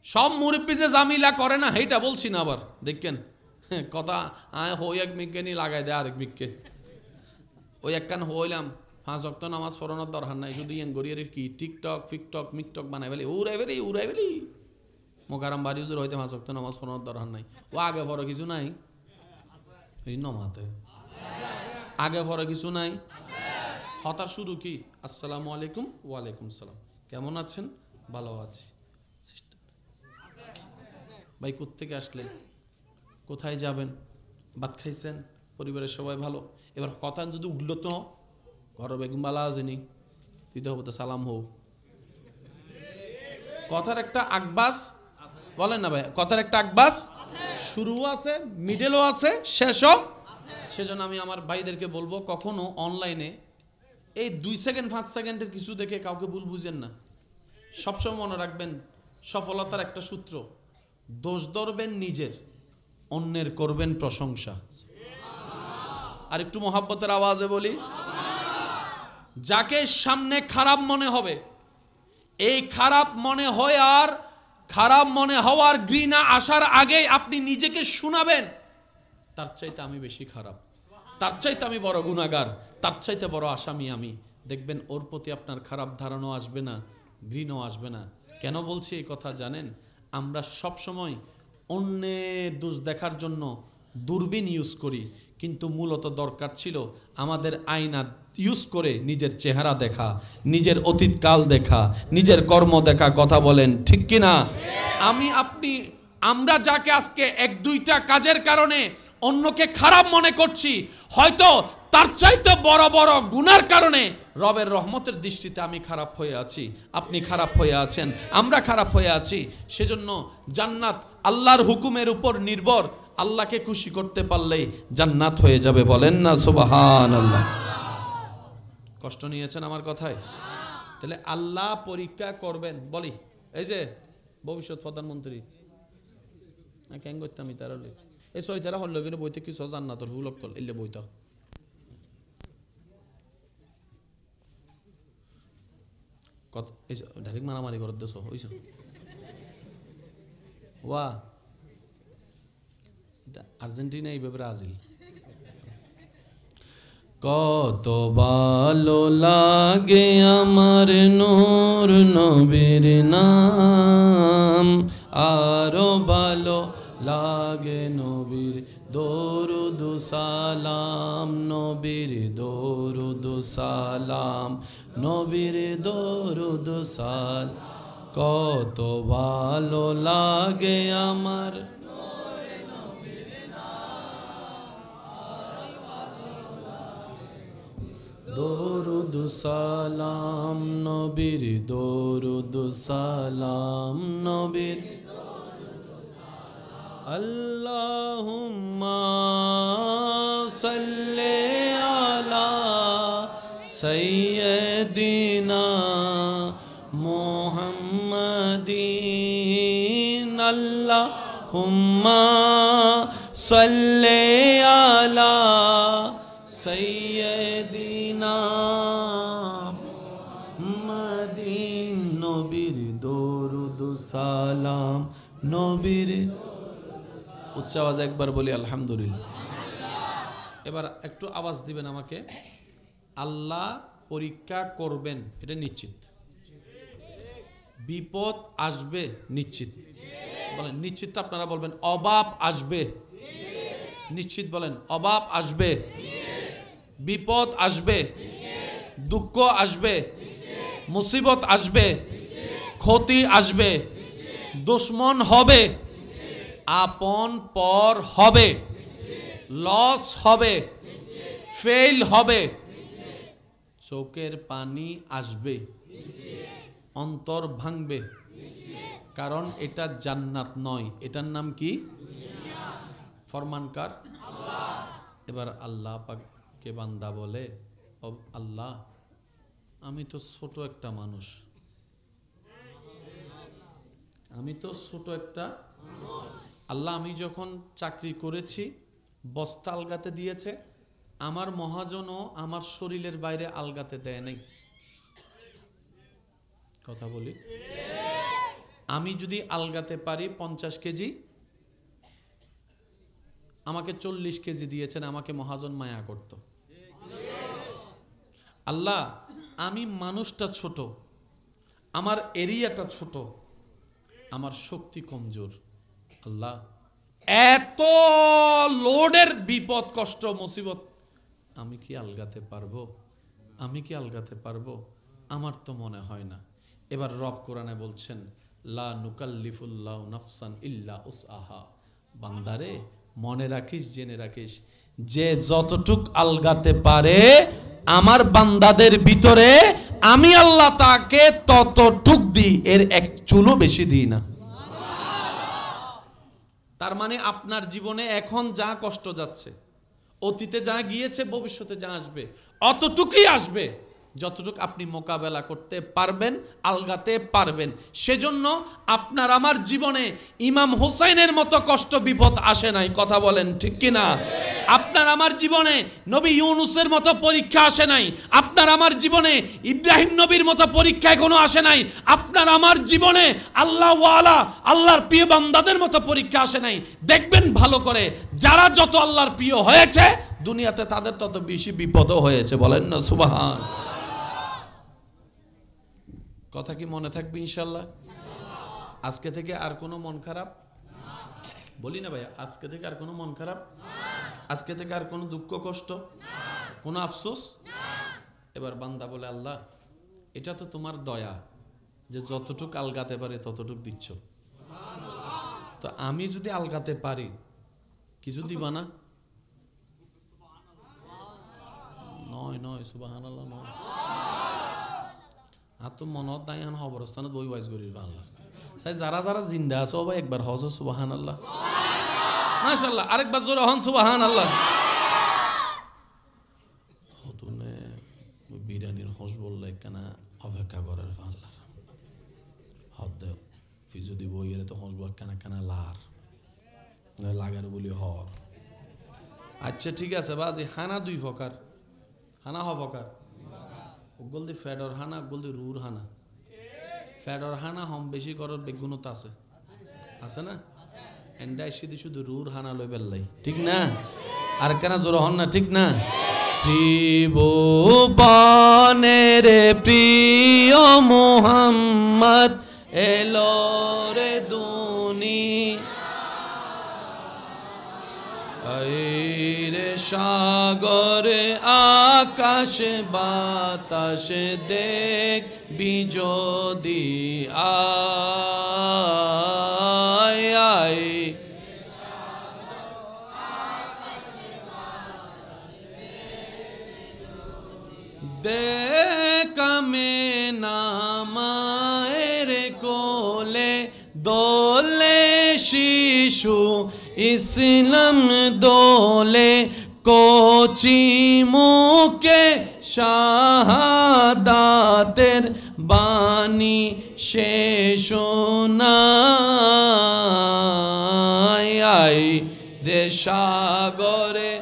সব মুরব্বী যে জামিলা করে না সেইটা বলছি না, আবার দেখেন কথা হই এক মিজ্ঞানী লাগাই দেয় আরেক মিককে। ওই একখান হইলাম 5 ওয়াক্ত নামাজ পড়ানোর দরকার নাই, শুধু ইয়াং গড়িয়ারের কি টিকটক ফিকটক মিকটক বানাই ফেলি, উড়াই ফেলি মোকারাম বাড়ি হুজুর হইতে 5 ওয়াক্ত নামাজ পড়ানোর দরকার নাই। ও আগে পরে কিছু নাই, এই নমাতে আগে পরে কিছু নাই। হতার শুরু কি? আসসালামু আলাইকুম। ওয়ালাইকুম সালাম, কেমন আছেন? ভালো আছি। ভাই কোত্থেকে আসলেন? কোথায় যাবেন? ভাত খাইছেন? পরিবারের সবাই ভালো? এবার কথা যদি উঠল তো ঘর বেগুন বালা আসেনি দিতে হবে তো সালাম হোক। কথার একটা আকবাস বলেন না ভাই, কথার একটা আকবাস শুরু আছে, মিডলও আছে, শেষও। সেজন্য আমি আমার ভাইদেরকে বলবো, কখনো অনলাইনে এই 2 সেকেন্ড 5 সেকেন্ডের কিছু দেখে কাউকে ভুল বুঝেন না। সবসময় মনে রাখবেন, সফলতার একটা সূত্র, দোষ ধরবেন নিজের, অন্যের করবেন প্রশংসা। আর একটু মহাব্বতের আওয়াজে বলি, যাকে সামনে খারাপ মনে হবে, এই খারাপ মনে হয় আর খারাপ মনে হওয়ার ঘৃণা আসার আগেই আপনি নিজেকে শোনাবেন, তার চাইতে আমি বেশি খারাপ, তার চাইতে আমি বড় গুনাহগার, তার চাইতে বড় আসামি আমি। দেখবেন ওর প্রতি আপনার খারাপ ধারণাও আসবে না, ঘৃণাও আসবে না। কেন বলছি এই কথা জানেন? আমরা সব সময় অন্যের দোষ দেখার জন্য দূরবীন ইউজ করি, কিন্তু মূলত দরকার ছিল আমাদের আয়না ইউজ করে নিজের চেহারা দেখা, নিজের অতীতকাল দেখা, নিজের কর্ম দেখা। কথা বলেন ঠিক কিনা? আমরা যাকে আজকে 1-2টা কাজের কারণে অন্যকে খারাপ মনে করছি, হয়তো তার চাইতে বড় বড় গুনার কারণে রবের রহমতের দৃষ্টিতে আমি খারাপ হয়ে আছি, আপনি খারাপ হয়ে আছেন, আমরা খারাপ হয়ে আছি। সেজন্য জান্নাত আল্লাহর হুকুমের উপর নির্ভর। আল্লাহকে খুশি করতে পারলেই জান্নাত হয়ে যাবে। বলেন না সুবহানাল্লাহ। কষ্ট নিয়েছেন আমার কথায়? তাহলে আল্লাহ পরীক্ষা করবেন। বলি, এই যে ভবিষ্যৎ প্রধানমন্ত্রী কেন করতাম তার এই সহিতারা হল কিন্তু বইতে কিছু জান্নাতর ভুলক কল এলে বইতা কত এই ডাইরেক্ট মারামারি করার দেশ হইছ ওয়া আর্জেন্টিনা এইভাবে ব্রাজিল। কত ভালো লাগে আমার নূর নবীর নাম, আরো ভালো লাগে নবীর দরুদ সালাম, নবীর দরুদ সালাম, নবীর দরুদ সালাম। কত ভালো লাগে আমার দরুদ সালাম, নবীর দরুদ সালাম, নবীর আল্লাহুম্মা সাল্লি আলা সাইয়্যিদিনা মুহাম্মাদিন, আল্লাহুম্মা সাল্লি আলা সাইয়্যিদিনা মুহাম্মাদিন, নবীর দরুদ সালাম, নবীর। উচ্চ আওয়াজে একবার বলি আলহামদুলিল্লাহ। এবার একটু আওয়াজ দিবেন আমাকে। আল্লাহ পরীক্ষা করবেন, এটা নিশ্চিত। বিপদ আসবে নিশ্চিত। বলেন নিশ্চিতটা আপনারা বলবেন। অভাব আসবে নিশ্চিত। বলেন অভাব আসবে, বিপদ আসবে, দুঃখ আসবে, মুসিবত আসবে, ক্ষতি আসবে, দুশ্মন হবে, আপন পর হবে, লস হবে, ফেল হবে, চোখের পানি আসবে, অন্তর ভাঙবে। কারণ এটা জান্নাত নয়, এটার নাম কি? ফরমানকার আল্লাহ। এবার আল্লাহ পাককে বান্দা বলে, ও আল্লাহ আমি তো ছোট একটা মানুষ, আমি তো ছোট একটা আল্লাহ, আমি যখন চাকরি করেছি বস্তা আলগাতে দিয়েছে, আমার মহাজনও আমার শরীরের বাইরে আলগাতে দেয় নাই। কথা বলি, আমি যদি আলগাতে পারি 50 কেজি, আমাকে 40 কেজি দিয়েছেন, আমাকে মহাজন মায়া করত। আল্লাহ, আমি মানুষটা ছোট, আমার এরিয়াটা ছোট, আমার শক্তি কমজোর। আল্লাহ, এত লোডের বিপদ কষ্ট মুসিবত আমি কি আলগাতে পারবো? আমি কি আলগাতে পারবো? আমার তো মনে হয় না। এবার রব কোরআনে বলছেন, লা নুকাল্লিফুল্লাহু নাফসান ইল্লা উসআহা। বান্দারে, মনে রাখিস, জেনে রাখিস, যে যতটুক আলগাতে পারে আমার বান্দাদের ভিতরে আমি আল্লাহ তাকে ততটুক দিই, এর এক চুলও বেশি দিই না। তার মানে আপনার জীবনে এখন যা কষ্ট যাচ্ছে, অতীতে যা গিয়েছে, ভবিষ্যতে যা আসবে, অতটুকুই আসবে যতটুকু আপনি মোকাবেলা করতে পারবেন, আলগাতে পারবেন। সেজন্য আপনার আমার জীবনে ইমাম হুসাইনের মতো কষ্ট বিপদ আসে নাই। কথা বলেন ঠিক কিনা? আপনার আমার জীবনে নবী ইউনুসের মতো পরীক্ষা আসে নাই। আপনার আমার জীবনে ইব্রাহিম নবীর মতো পরীক্ষা এখনো আসে নাই। আপনার আমার জীবনে আল্লাহ ওয়ালা, আল্লাহর প্রিয় বান্দাদের মতো পরীক্ষা আসে নাই। দেখবেন ভালো করে, যারা যত আল্লাহর প্রিয় হয়েছে দুনিয়াতে তাদের তত বেশি বিপদও হয়েছে। বলেন না সুবহান। কথা কি মনে থাকবে ইনশাল্লাহ? আজকে থেকে আর কোনো মন খারাপ বলি না ভাইয়া, আজকে থেকে আর কোনো মন খারাপ, আজকে থেকে আর কোনো দুঃখ কষ্ট, কোনো আফসোস। এবার বান্দা বলে, আল্লাহ, এটা তো তোমার দয়া যে যতটুক আলগাতে পারে ততটুক দিচ্ছ, তো আমি যদি আলগাতে পারি কিছু দিবা না? নয় সুবহানাল্লাহ নয়। আর তো মনত নাই এখন অবস্থানত বই ওয়াইজ করিস বাংলা। তাই যারা যারা জিন্দা আছে ভাই একবার হজ সুবহানাল্লাহ, মাশাআল্লাহ, আরেকবার জোরে হন সুবহানাল্লাহ। হতুনে বিরিয়ানির হজ বললে কেন অপেক্ষা করার বাংলা হদ দেও ফি যদি বই এলে তো হজ বল কেন কেন লার লাগার বলি হর। আচ্ছা ঠিক আছে বাজি, হানা দুই ফকার, হানা হ ফকার, গলদি ফেডর হানা, গলদি রুর হানা। ফেডর হানা হম বেশি করার বেগুনত আছে, আছে না? এন্ডাই শুধু শুধু রুর হানা লই বেল্লাই, ঠিক না? আর কেন জোর হন না, ঠিক না? ত্রিভুবনের প্রিয় মুহাম্মদ এলো রে দুনিয়ায়, সাগরে আকাশে বাতাসে দেখবি যদি আয়, দেখামে নামায়ের কোলে দোলে শিশু ইসলাম দোলে, কোচি মুখে শাহাদাতের বাণী শেষ শোনায় রে সাগরে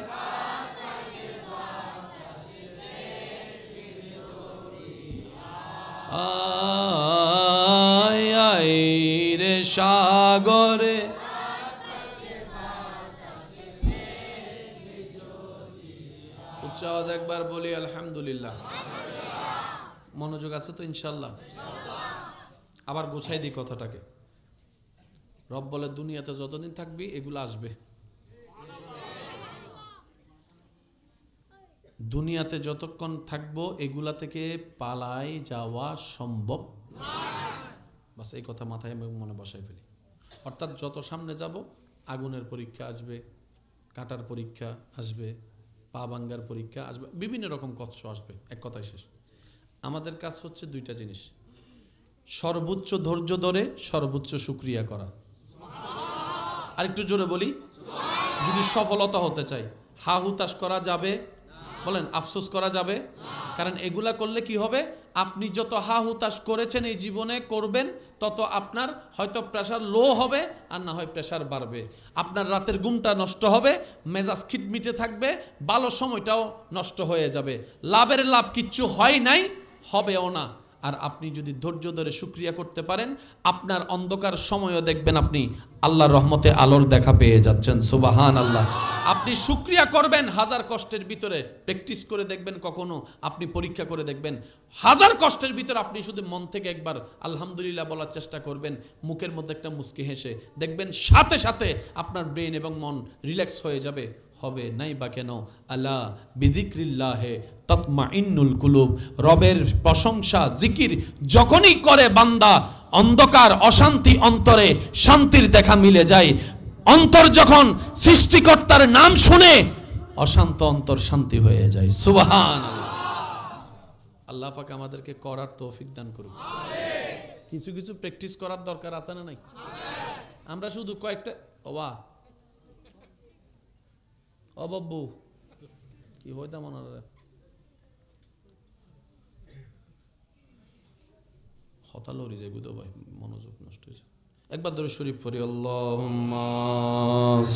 আয় রে সাগরে। উচ্চাওয়াজ একবার বলি আলহামদুলিল্লাহ। মনোযোগ আছে তো ইনশাল্লাহ? আবার গোছাই দিই কথাটাকে। রব বলে দুনিয়াতে যতদিন থাকবি এগুলো আসবে, দুনিয়াতে যতক্ষণ থাকবো এগুলা থেকে পালাই যাওয়া সম্ভব বাস, এই কথা মাথায় মনে বসাই ফেলি। অর্থাৎ যত সামনে যাব আগুনের পরীক্ষা আসবে, কাঁটার পরীক্ষা আসবে, পা ভাঙ্গার পরীক্ষা আসবে, বিভিন্ন রকম কষ্ট আসবে। এক কথায় শেষ। আমাদের কাজ হচ্ছে দুইটা জিনিস, সর্বোচ্চ ধৈর্য ধরে সর্বোচ্চ শুকরিয়া করা। আরেকটু জোরে বলি, যদি সফলতা হতে চাই হা হুতাশ করা যাবে? বলেন আফসোস করা যাবে? কারণ এগুলা করলে কি হবে? আপনি যত হা হুতাশ করেছেন এই জীবনে করবেন, তত আপনার হয়তো প্রেশার লো হবে, আর না হয় প্রেশার বাড়বে। আপনার রাতের ঘুমটা নষ্ট হবে, মেজাজ খিটমিটে থাকবে, ভালো সময়টাও নষ্ট হয়ে যাবে। লাভের লাভ কিচ্ছু হয় নাই, হবেও না। আর আপনি যদি ধৈর্য ধরে শুকরিয়া করতে পারেন, আপনার অন্ধকার সময়ও দেখবেন আপনি আল্লাহর রহমতে আলোর দেখা পেয়ে যাচ্ছেন। সুবহান আল্লাহ। আপনি শুকরিয়া করবেন হাজার কষ্টের ভিতরে, প্র্যাকটিস করে দেখবেন, কখনো আপনি পরীক্ষা করে দেখবেন, হাজার কষ্টের ভিতরে আপনি শুধু মন থেকে একবার আলহামদুলিল্লাহ বলার চেষ্টা করবেন, মুখের মধ্যে একটা মুস্কি হেসে দেখবেন সাথে সাথে আপনার ব্রেন এবং মন রিল্যাক্স হয়ে যাবে। হবে নাই বা কেন? আলা বিযিক্রিল্লাহে তাতমাইন্নুল কুলুব। রবের প্রশংসা জিকির যখনই করে বান্দা, অন্ধকার অশান্তি অন্তরে শান্তির দেখা মিলে যায়। অন্তর যখন সৃষ্টিকর্তার নাম শুনে, অশান্ত অন্তর শান্তি হয়ে যায়। সুবহানাল্লাহ। আল্লাহ পাক আমাদেরকে করার তৌফিক দান করুন। কিছু কিছু প্র্যাকটিস করার দরকার আছে না নাই? আমরা শুধু কয়েকটা অবাব্বু কি হইতা মনে হতালরি যে গুদো ভাই, মনোযোগ নষ্ট হয়েছে। একবার দরুদ শরীফ পড়ি। আল্লাহুম্মা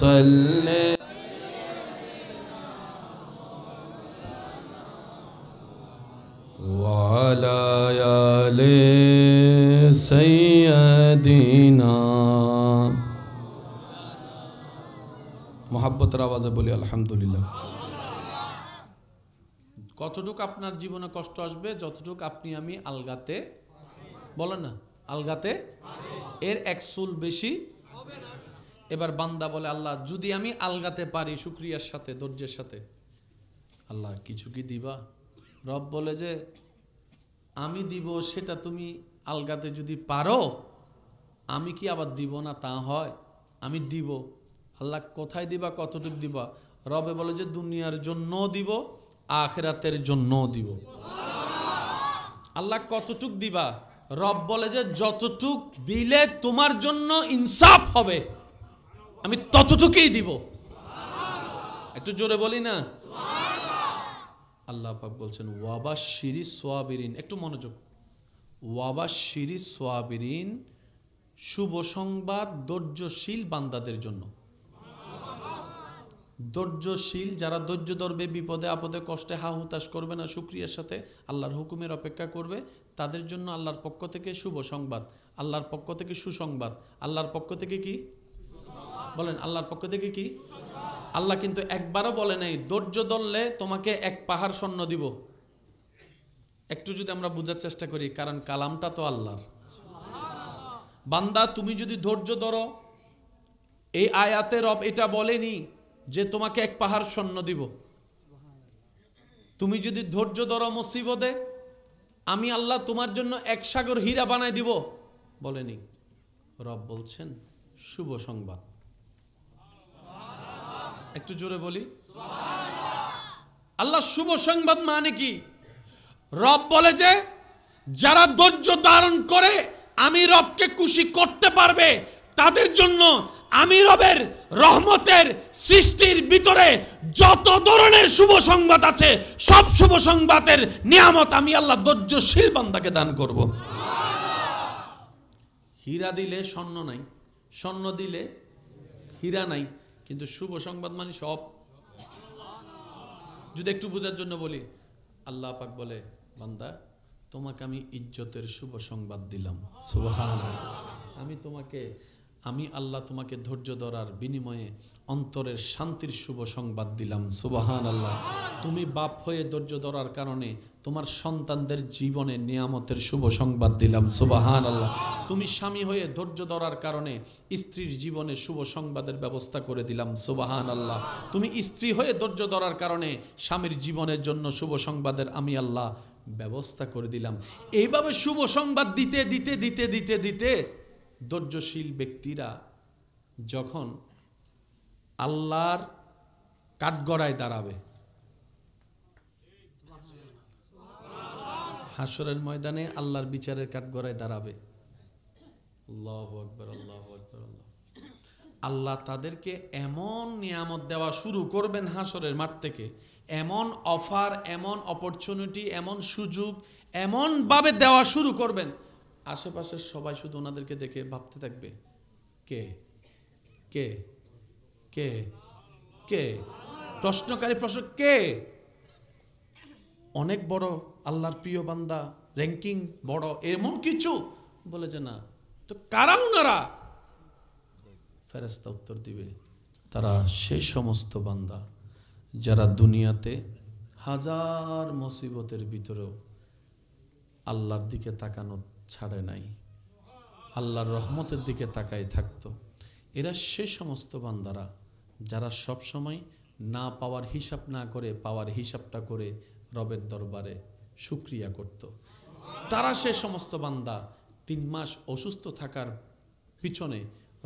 সাল্লি ওয়া আলা আলি সাইয়্যিদিনা। মোহাব্বতের আওয়াজে বলি আলহামদুলিল্লাহ। কতটুক আপনার জীবনে কষ্ট আসবে? যতটুক আপনি আমি আলগাতে, বলেন না, আলগাতে এর এক চুল বেশি হবে না। এবার বান্দা বলে, আল্লাহ যদি আমি আলগাতে পারি শুকরিয়ার সাথে, ধৈর্যের সাথে, আল্লাহ কিছু কি দিবা? রব বলে যে আমি দিব, সেটা তুমি আলগাতে যদি পারো, আমি কি আবার দিব না? তা হয়, আমি দিব। আল্লাহ কোথায় দিবা, কতটুক দিবা? রবে বলে যে দুনিয়ার জন্য দিব, আখিরাতের জন্য দিব। আল্লাহ কতটুক দিবা? রব বলে যে যতটুক দিলে তোমার জন্য ইনসাফ হবে, আমি ততটুকুই দিব। একটু জোরে বলি না? আল্লাহ পাক বলছেন ওয়াবাশশিরিস সাবিরিন। একটু মনোযোগ। ওয়াবাশশিরিস সাবিরিন, শুভ সংবাদ ধৈর্যশীল বান্দাদের জন্য। ধৈর্যশীল যারা ধৈর্য ধরবে, বিপদে আপদে কষ্টে হা হুতাশ করবে না, শুকরিয়ার সাথে আল্লাহর হুকুমের অপেক্ষা করবে, তাদের জন্য আল্লাহর পক্ষ থেকে শুভ সংবাদ, আল্লাহর পক্ষ থেকে সুসংবাদ। আল্লাহর পক্ষ থেকে কি বলেন? আল্লাহর পক্ষ থেকে কি? আল্লাহ কিন্তু একবারও বলে নাই ধৈর্য ধরলে তোমাকে এক পাহাড় স্বর্ণ দিব। একটু যদি আমরা বোঝার চেষ্টা করি, কারণ কালামটা তো আল্লাহর। বান্দা তুমি যদি ধৈর্য ধরো, এই আয়াতে রব এটা বলেনি যে তোমাকে এক পাহাড় স্বর্ণ দিব। তুমি যদি ধৈর্য ধরো মুসিবতে, আমি আল্লাহ তোমার জন্য এক সাগর হীরা বানাই দিব, বলেনি। রব বলছেন শুভ সংবাদ। একটু জোরে বলি আল্লাহ শুভ সংবাদ মানে কি? রব বলে যে যারা ধৈর্য ধারণ করে আমি রবকে খুশি করতে পারবে, তাদের জন্য আমি রবের রহমতের সৃষ্টির ভিতরে যত ধরনের শুভ সংবাদ আছে, সব শুভ সংবাদের নিয়ামত আমি আল্লাহ ধৈর্যশীল বান্দাকে দান করব। হীরা দিলে স্বর্ণ নাই, স্বর্ণ দিলে হীরা নাই, কিন্তু শুভ সংবাদ মানে সব। যদি একটু বোঝার জন্য বলি, আল্লাহ পাক বলে বান্দা তোমাকে আমি ইজ্জতের শুভ সংবাদ দিলাম। সুবহানাল্লাহ। আমি আল্লাহ তোমাকে ধৈর্য ধরার বিনিময়ে অন্তরের শান্তির শুভ সংবাদ দিলাম। সুবহানাল্লাহ। তুমি বাপ হয়ে ধৈর্য ধরার কারণে তোমার সন্তানদের জীবনে নিয়ামতের শুভ সংবাদ দিলাম। সুবহানাল্লাহ। তুমি স্বামী হয়ে ধৈর্য ধরার কারণে স্ত্রীর জীবনে শুভ সংবাদের ব্যবস্থা করে দিলাম। সুবহানাল্লাহ। তুমি স্ত্রী হয়ে ধৈর্য ধরার কারণে স্বামীর জীবনের জন্য শুভ সংবাদের আমি আল্লাহ ব্যবস্থা করে দিলাম। এইভাবে শুভ সংবাদ দিতে দিতে দিতে দিতে দিতে ধৈর্যশীল ব্যক্তিরা যখন আল্লাহর কাঠগড়ায় দাঁড়াবে, হাসরের ময়দানে আল্লাহর বিচারের কাঠগড়ায় দাঁড়াবে, আল্লাহু আকবার, আল্লাহু আকবার, আল্লাহ। আল্লাহ তাদেরকে এমন নিয়ামত দেওয়া শুরু করবেন হাসরের মাঠ থেকে, এমন অফার, এমন অপরচুনিটি, এমন সুযোগ এমনভাবে দেওয়া শুরু করবেন, আশেপাশের সবাই শুধু ওনাদেরকে দেখে ভাবতে থাকবে, কে কে কে কে? প্রশ্নকারী প্রশ্ন, কে? অনেক বড় আল্লাহর প্রিয় বান্দা, র্যাঙ্কিং বড়, এমন কিছু? বলে যে না। তো কারা ওনারা? ফেরেশতা উত্তর দিবে, তারা সেই সমস্ত বান্দা যারা দুনিয়াতে হাজার মুসিবতের ভিতরেও আল্লাহর দিকে তাকানো ছাড়ে নাই, আল্লাহর রহমতের দিকে তাকাই থাকতো। এরা সেই সমস্ত বান্দারা যারা সব সময় না পাওয়ার হিসাব না করে পাওয়ার হিসাবটা করে রবের দরবারে শুকরিয়া করত। তারা সে সমস্ত বান্দা 3 মাস অসুস্থ থাকার পিছনে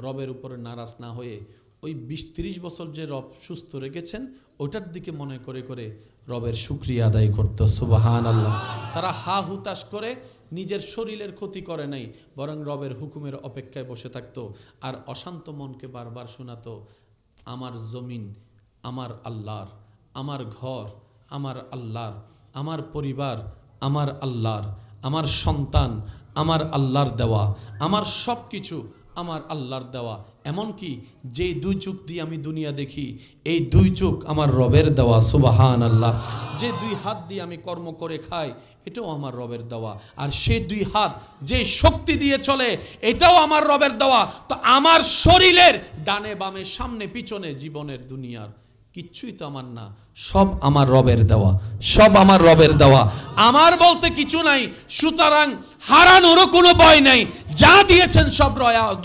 রবের উপরে নারাজ না হয়ে ওই 20-30 বছর যে রব সুস্থ রেখেছেন ওটার দিকে মনে করে করে রবের শুকরিয়া আদায় করত। সুবহানাল্লাহ। তারা হা হুতাশ করে নিজের শরীরের ক্ষতি করে নাই, বরং রবের হুকুমের অপেক্ষায় বসে থাকতো আর অশান্ত মনকে বারবার শোনাতো, আমার জমিন আমার আল্লাহর, আমার ঘর আমার আল্লাহর, আমার পরিবার আমার আল্লাহর, আমার সন্তান আমার আল্লাহর দেওয়া, আমার সব কিছু আমার আল্লাহর দেওয়া। এমনকি যেই 2 চোখ দিয়ে আমি দুনিয়া দেখি, এই 2 চোখ আমার রবের দেওয়া। সুবহানাল্লাহ। যে 2 হাত দিয়ে আমি কর্ম করে খাই, এটাও আমার রবের দেওয়া। আর সেই 2 হাত যে শক্তি দিয়ে চলে, এটাও আমার রবের দেওয়া। তো আমার শরীরের ডানে বামে সামনে পিছনে জীবনের দুনিয়ার কিচ্ছুই তো আমার না, সব আমার রবের দেওয়া, সব আমার রবের দেওয়া। আমার বলতে কিছু নাই, সুতরাং হারানোরও কোনো ভয় নাই। যা দিয়েছেন সব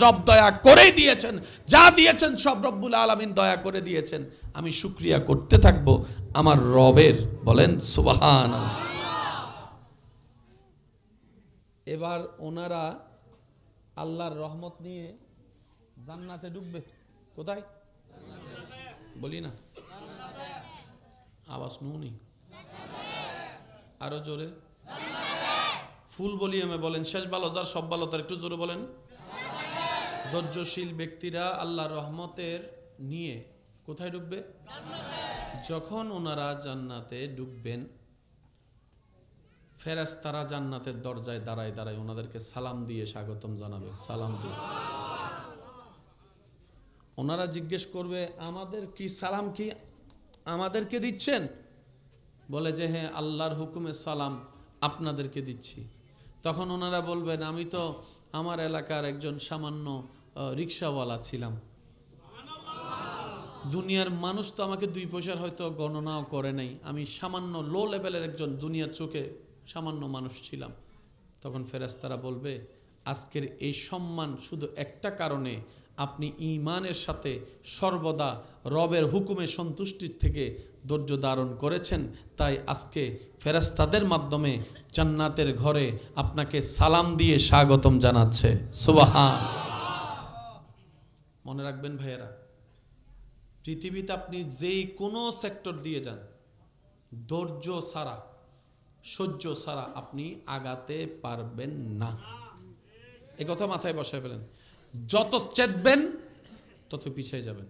রব দয়া করে দিয়েছেন, যা দিয়েছেন সব রব্বুল আলামিন দয়া করে দিয়েছেন। আমি শুকরিয়া করতে থাকবো আমার রবের। বলেন সুবহানাল্লাহ। এবার ওনারা আল্লাহর রহমত নিয়ে জান্নাতে ঢুকবে। কোথায় বলি না, আওয়াজ নুনি, আরো জোরে ফুল বলি আমি বলেন, শেষ ভালো যার সব ভালো তার, একটু জোরে বলেন। ধৈর্যশীল ব্যক্তিরা আল্লাহর রহমতের নিয়ে কোথায় ঢুকবে? যখন ওনারা জান্নাতে ঢুকবেন, ফেরেশতারা জান্নাতের দরজায় দাঁড়ায় দাঁড়ায় ওনাদেরকে সালাম দিয়ে স্বাগতম জানাবে। সালাম দিয়ে ওনারা জিজ্ঞেস করবে, আমাদের কি সালাম কি আমাদেরকে দিচ্ছেন? বলে যে হ্যাঁ, আল্লাহর হুকুমে সালাম আপনাদেরকে দিচ্ছি। তখন ওনারা বলবেন, আমি তো আমার এলাকার একজন সামান্য রিক্সাওয়ালা ছিলাম, দুনিয়ার মানুষ তো আমাকে 2 পয়সার হয়তো গণনাও করে নাই, আমি সামান্য লো লেভেলের একজন দুনিয়ার চোখে সামান্য মানুষ ছিলাম। তখন ফেরেশতারা বলবে, আজকের এই সম্মান শুধু একটা কারণে, আপনি ঈমানের সাথে সর্বদা রবের হুকুমে সন্তুষ্টির থেকে ধৈর্য ধারণ করেছেন, তাই আজকে ফেরেশতাদের মাধ্যমে জান্নাতের ঘরে আপনাকে সালাম দিয়ে স্বাগতম জানাচ্ছে। সুবহান। মনে রাখবেন ভাইয়েরা, পৃথিবীতে আপনি যেই কোনো সেক্টর দিয়ে যান, ধৈর্য ছাড়া, সহ্য ছাড়া আপনি আগাতে পারবেন না। এই কথা মাথায় বসায় ফেলেন। যত চেতবেন তত পিছিয়ে যাবেন,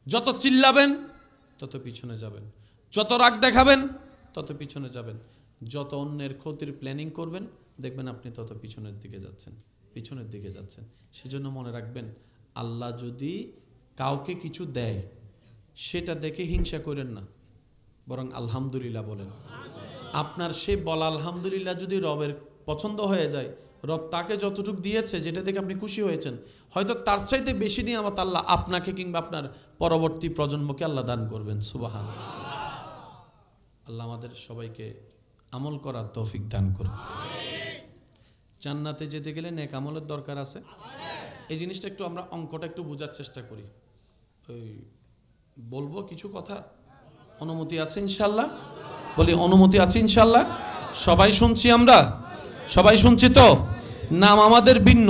যত চিল্লাবেন তত পিছনে যাবেন, যত রাগ দেখাবেন তত পিছনে যাবেন, যত অন্যের ক্ষতির প্ল্যানিং করবেন দেখবেন আপনি তত পিছনের দিকে যাচ্ছেন, পিছনের দিকে যাচ্ছেন। সেজন্য মনে রাখবেন, আল্লাহ যদি কাউকে কিছু দেয় সেটা দেখে হিংসা করেন না, বরং আলহামদুলিল্লাহ বলেন। আপনার সে বলা আলহামদুলিল্লাহ যদি রবের পছন্দ হয়ে যায়, রব তাকে যতটুকু দিয়েছে যেটা দেখে আপনি খুশি হয়েছেন, হয়তো তার চাইতে বেশি নিয়ামত আল্লাহ আপনাকে কিংবা আপনার পরবর্তী প্রজন্মকে আল্লাহ দান করবেন। সুবহানাল্লাহ। আল্লাহ আমাদের সবাইকে আমল করার তৌফিক দান করুন। জান্নাতে যেতে গেলে নেক আমলের দরকার আছে। এই জিনিসটা একটু আমরা অঙ্কটা একটু বোঝার চেষ্টা করি। ওই বলবো কিছু কথা, অনুমতি আছে ইনশাল্লাহ? বলি অনুমতি আছে ইনশাল্লাহ? সবাই শুনছি আমরা? সবাই শুনছি তো? নাম আমাদের ভিন্ন,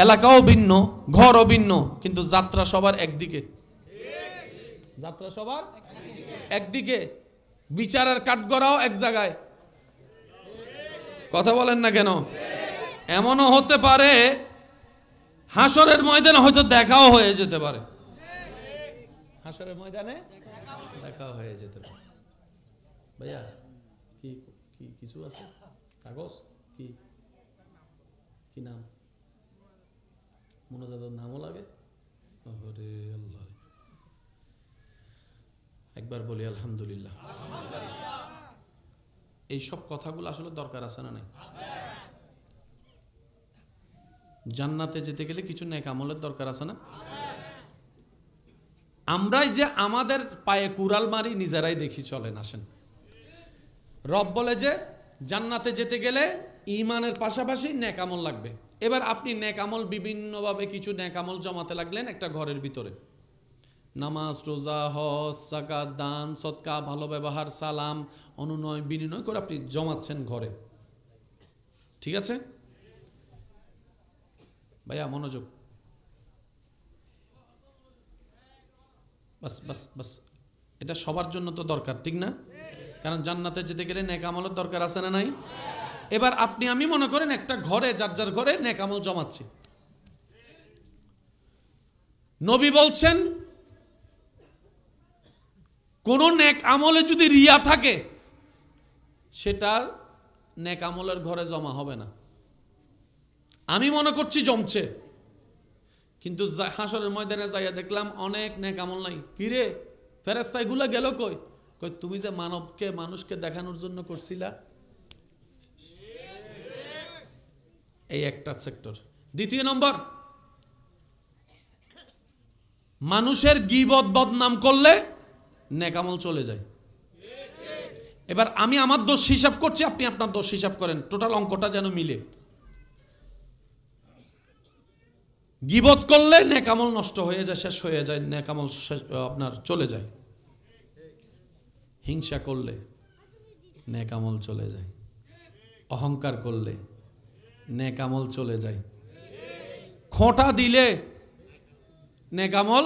এলাকাও ভিন্ন, ঘরও ভিন্ন, কিন্তু যাত্রা সবার একদিকে। যাত্রা সবার একদিকে, বিচারের কাঠগড়াও এক জায়গায়। কথা বলেন না কেন? এমনও হতে পারে হাসরের ময়দানে হয়তো দেখাও হয়ে যেতে পারে। হাসরের ময়দানে দেখা হয়ে যেতে পারে। ভাইয়া কি কি কিছু আছে কাগজ? কি কি নাম? মুনাজাতের নামও লাগে? ওরে আল্লাহ, একবার বলি আলহামদুলিল্লাহ। এই সব কথাগুলো আসলে দরকার আছে না নাই? জান্নাতে যেতে গেলে কিছু নেক আমলের দরকার আছে না? আমরাই যে আমাদের পায়ে কুড়াল মারি, নিজেরাই দেখি। চলেন আসেন। রব বলে যে জান্নাতে যেতে গেলে ঈমানের পাশাপাশি নেক আমল লাগবে। এবার আপনি নেক আমল বিভিন্নভাবে কিছু নেক আমল জমাতে লাগলেন একটা ঘরের ভিতরে। নামাজ, রোজা, হজ, যাকাত, দান, সদকা, ভালো ব্যবহার, সালাম, অনুনয় বিনিময় করে আপনি জমাচ্ছেন ঘরে। ঠিক আছে ভাইয়া, মনোযোগ। বাস বাস বাস, এটা সবার জন্য তো দরকার, ঠিক না? কারণ জান্নাতে যেতে গেলে নেক আমলের দরকার আছে না নাই? এবার আপনি আমি মনে করেন একটা ঘরে, যার যার ঘরে নেক আমল জমাচ্ছি। নবী বলছেন কোন নেক আমলে যদি রিয়া থাকে সেটা নেক আমলের ঘরে জমা হবে না। আমি মনে করছি জমছে, কিন্তু হাসরের ময়দানে যাইয়া দেখলাম অনেক নেক আমল নাই। কিরে ফেরেশতা এগুলা গেল কই? কই তুমি যে মানুষকে দেখানোর জন্য করছিলা। এই একটা সেক্টর। দ্বিতীয় নম্বর, মানুষের গীবত বদনাম করলে নেক আমল চলে যায়। এবার আমি আমার দোষ হিসাব করছি, আপনি আপনার দোষ হিসাব করেন, টোটাল অঙ্কটা যেন মিলে। গীবত করলে নেক আমল নষ্ট হয়ে যায়, শেষ হয়ে যায়, নেক আমল আপনার চলে যায়। হিংসা করলে নেক আমল চলে যায়। অহংকার করলে নেক আমল চলে যায়। খোঁটা দিলে নেক আমল,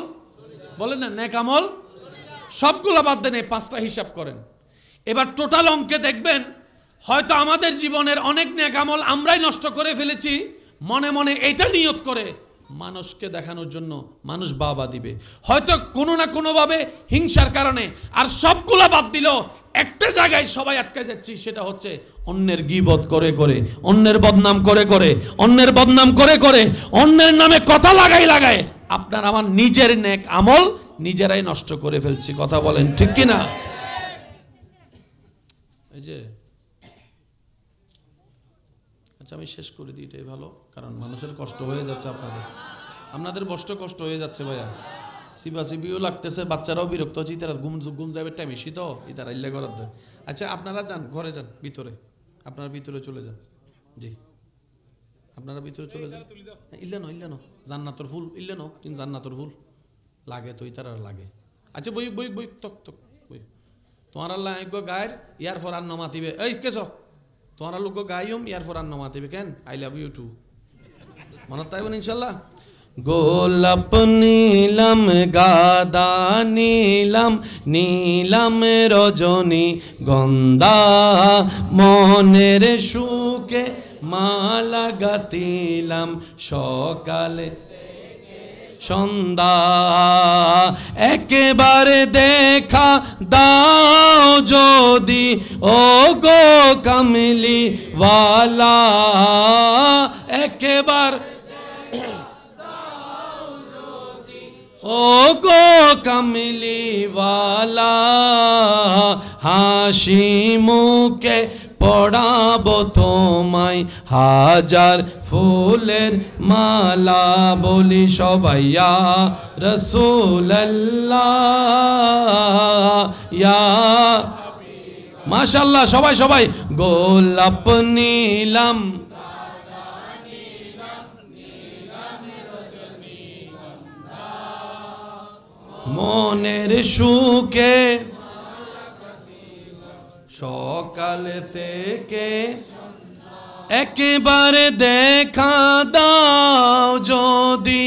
বলেন না নেক আমল, সবগুলো বাদ দেন, এই পাঁচটা হিসাব করেন। এবার টোটাল অঙ্কে দেখবেন হয়তো আমাদের জীবনের অনেক নেক আমল আমরাই নষ্ট করে ফেলেছি, মনে মনে এটা নিয়ত করে মানুষকে দেখানোর জন্য, মানুষ বাবা দিবে, হয়তো কোনো না কোনোভাবে হিংসার কারণে। আর সবগুলো বাদ দিল, একটা জায়গায় সবাই আটকে যাচ্ছি, সেটা হচ্ছে অন্যের গীবত করে করে, অন্যের বদনাম করে করে, অন্যের বদনাম করে করে, অন্যের নামে কথা লাগায় আপনার আমার নিজের নেক আমল নিজেরাই নষ্ট করে ফেলছি। কথা বলেন ঠিক কিনা? এই যে আচ্ছা আমি শেষ করে দিই, এটাই ভালো, কারণ মানুষের কষ্ট হয়ে যাচ্ছে, আপনাদের কষ্ট হয়ে যাচ্ছে ভাইয়া। সিবিও লাগতেছে, বাচ্চারাও বিরক্ত হচ্ছে, তারা ঘুম যাবে টাইম এসি তো ইতারা ইল্লে করার দেয়। আচ্ছা আপনারা যান ঘরে, যান ভিতরে, আপনারা ভিতরে চলে যান। জি আপনারা ভিতরে চলে যান। ইল্লানো জান্নাতর ফুল, ইল্লানো কিন্তু জান্নাতর ফুল লাগে তো ইতারা লাগে। আচ্ছা বই বই বই তক তক বই তোমার আল্লাহ গায়ের ইয়ার ফর আন্ন মাতিবে, এই কেছ তোমার লোক গাইম ইয়ার ফর আন্ন মাতিবে কেন? আই লাভ ইউ টু, মনে তাইবেন ইনশাল্লাহ। গোলাপ নীলাম গাদা নীলাম, নীলাম রজনী গন্ধা, মনের সুখে মালা গাতিলাম সকালে সন্ধ্যা, একেবারে দেখা দাও যদি ও গো কামলি ওয়ালা, একেবার ও গো কামলি ওয়ালা, হাসি মুখে পড়াবো তোমায় হাজার ফুলের মালা, বলি সবাই ইয়া রাসূলুল্লাহ ইয়া মাশাআল্লাহ। সবাই গোলাপ নীলাম, মনের সুখে সকাল থেকে একেবারে দেখা দাও যদি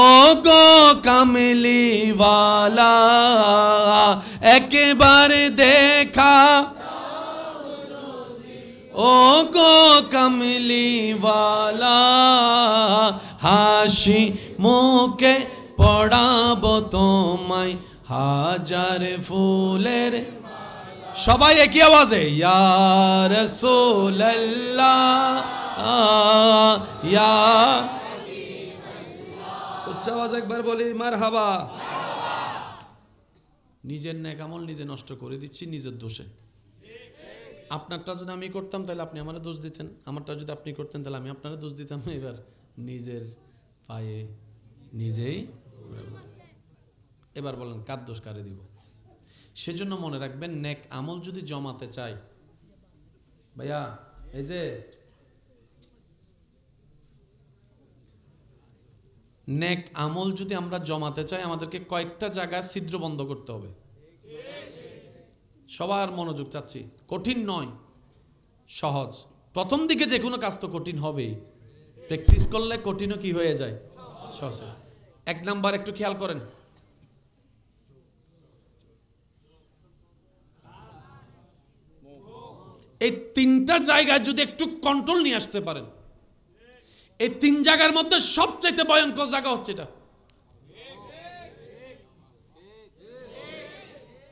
ও গো কামলি ওয়ালা, একেবারে দেখা ও গো কামলি ওয়ালা, হাসি মুখে পড়াবো তোমায় হাজার ফুলের সবাই একই আওয়াজে ইয়া রাসূলুল্লাহ ইয়া উচ্চ আওয়াজ একবার বলি মারহাবা। নিজের নেক আমল নিজে নষ্ট করে দিচ্ছি নিজের দোষে। আপনারটা যদি আমি করতাম তাহলে আপনি আমারে দোষ দিতেন, আমারটা যদি আপনি করতেন তাহলে আমি আপনারে দোষ দিতাম। এবার নিজের পায়ে নিজেই। এবার বলেন কার দোষ কারে দিব? সেজন্য মনে রাখবেন, নেক আমল যদি জমাতে চাই, ভাইয়া এই যে নেক আমল যদি আমরা জমাতে চাই, আমাদেরকে কয়েকটা জায়গায় ছিদ্র বন্ধ করতে হবে। সবার মনোযোগ চাচ্ছি, কঠিন নয়, সহজ। প্রথম দিকে যে কোনো কাজ তো কঠিন হবেই, প্র্যাকটিস করলে কঠিনও কি হয়ে যায়, সহজ। এক নাম্বার একটু খেয়াল করেন, এই তিনটা জায়গায় যদি একটু কন্ট্রোল নিয়ে আসতে পারেন, এই তিন জায়গার মধ্যে সবচেয়ে ভয়ঙ্কর জায়গা হচ্ছে এটা।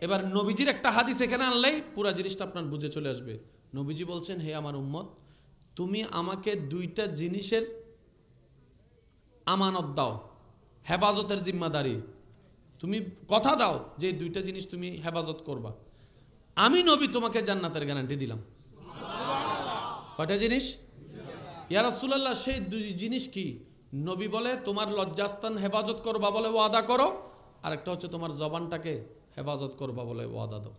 এবার নবীজির একটা হাদিস এখানে আনলেই পুরা জিনিসটা আপনার বুঝে চলে আসবে। নবীজি বলছেন, হে আমার উম্মত, তুমি আমাকে দুইটা জিনিসের আমানত দাও, হেফাজতের জিম্মাদারি। তুমি কথা দাও যে দুইটা জিনিস তুমি হেফাজত করবা, আমি নবী তোমাকে জান্নাতের গ্যারান্টি দিলাম। কয়টা জিনিস? ইয়া রাসূলুল্লাহ, সেই দুই জিনিস কি? নবী বলে, তোমার লজ্জাস্থান হেফাজত করবা বলে ওয়াদা করো, আর একটা হচ্ছে তোমার জবানটাকে হেফাজত করবা বলে ওয়াদা দাও।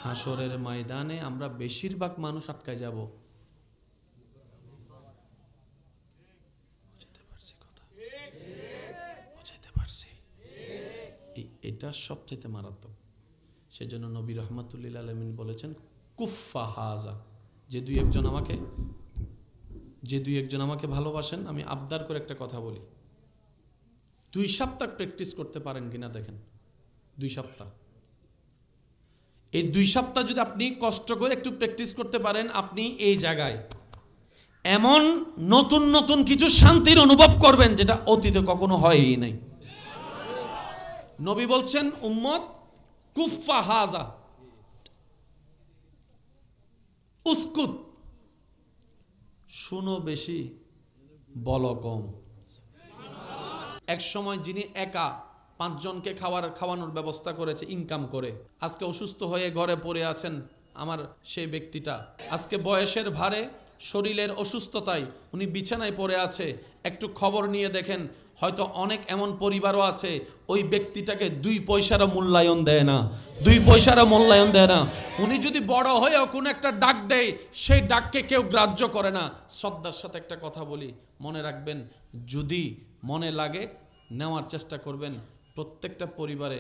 হাসরের ময়দানে আমরা বেশিরভাগ মানুষ আটকায় যাব। বুঝতে পারছি কথা? বুঝতে পারছি? এটা সবচেয়ে মারাত্মক। সেজন্য নবী রহমাতুল্লিল আলামিন বলেছেন, কুফা হাজা, যে দুই একজন আমাকে ভালোবাসেন, আমি আবদার করে একটা কথা বলি, 2 সপ্তাহ প্র্যাকটিস করতে পারেন কিনা দেখেন। 2 সপ্তাহ, এই 2 সপ্তাহ যদি আপনি কষ্ট করে একটু প্র্যাকটিস করতে পারেন, আপনি এই জায়গায় এমন নতুন নতুন কিছু শান্তির অনুভব করবেন যেটা অতীতে কখনো হয়ই নাই। নবী বলছেন, উম্মত কুফা হাজা, উস্কুত, শুনো বেশি বলো কম। এক সময় যিনি একা 5 জনকে খাওয়ানোর ব্যবস্থা করেছে ইনকাম করে, আজকে অসুস্থ হয়ে ঘরে পড়ে আছেন আমার সেই ব্যক্তিটা। আজকে বয়সের ভারে, শরীরের অসুস্থতায় উনি বিছানায় পড়ে আছে। একটু খবর নিয়ে দেখেন, হয়তো অনেক এমন পরিবারও আছে ওই ব্যক্তিটাকে 2 পয়সারও মূল্যায়ন দেয় না, 2 পয়সারও মূল্যায়ন দেয় না। উনি যদি বড় হয়েও কোনো একটা ডাক দেয়, সেই ডাককে কেউ গ্রাহ্য করে না। শ্রদ্ধার সাথে একটা কথা বলি, মনে রাখবেন, যদি মনে লাগে নেওয়ার চেষ্টা করবেন। প্রত্যেকটা পরিবারে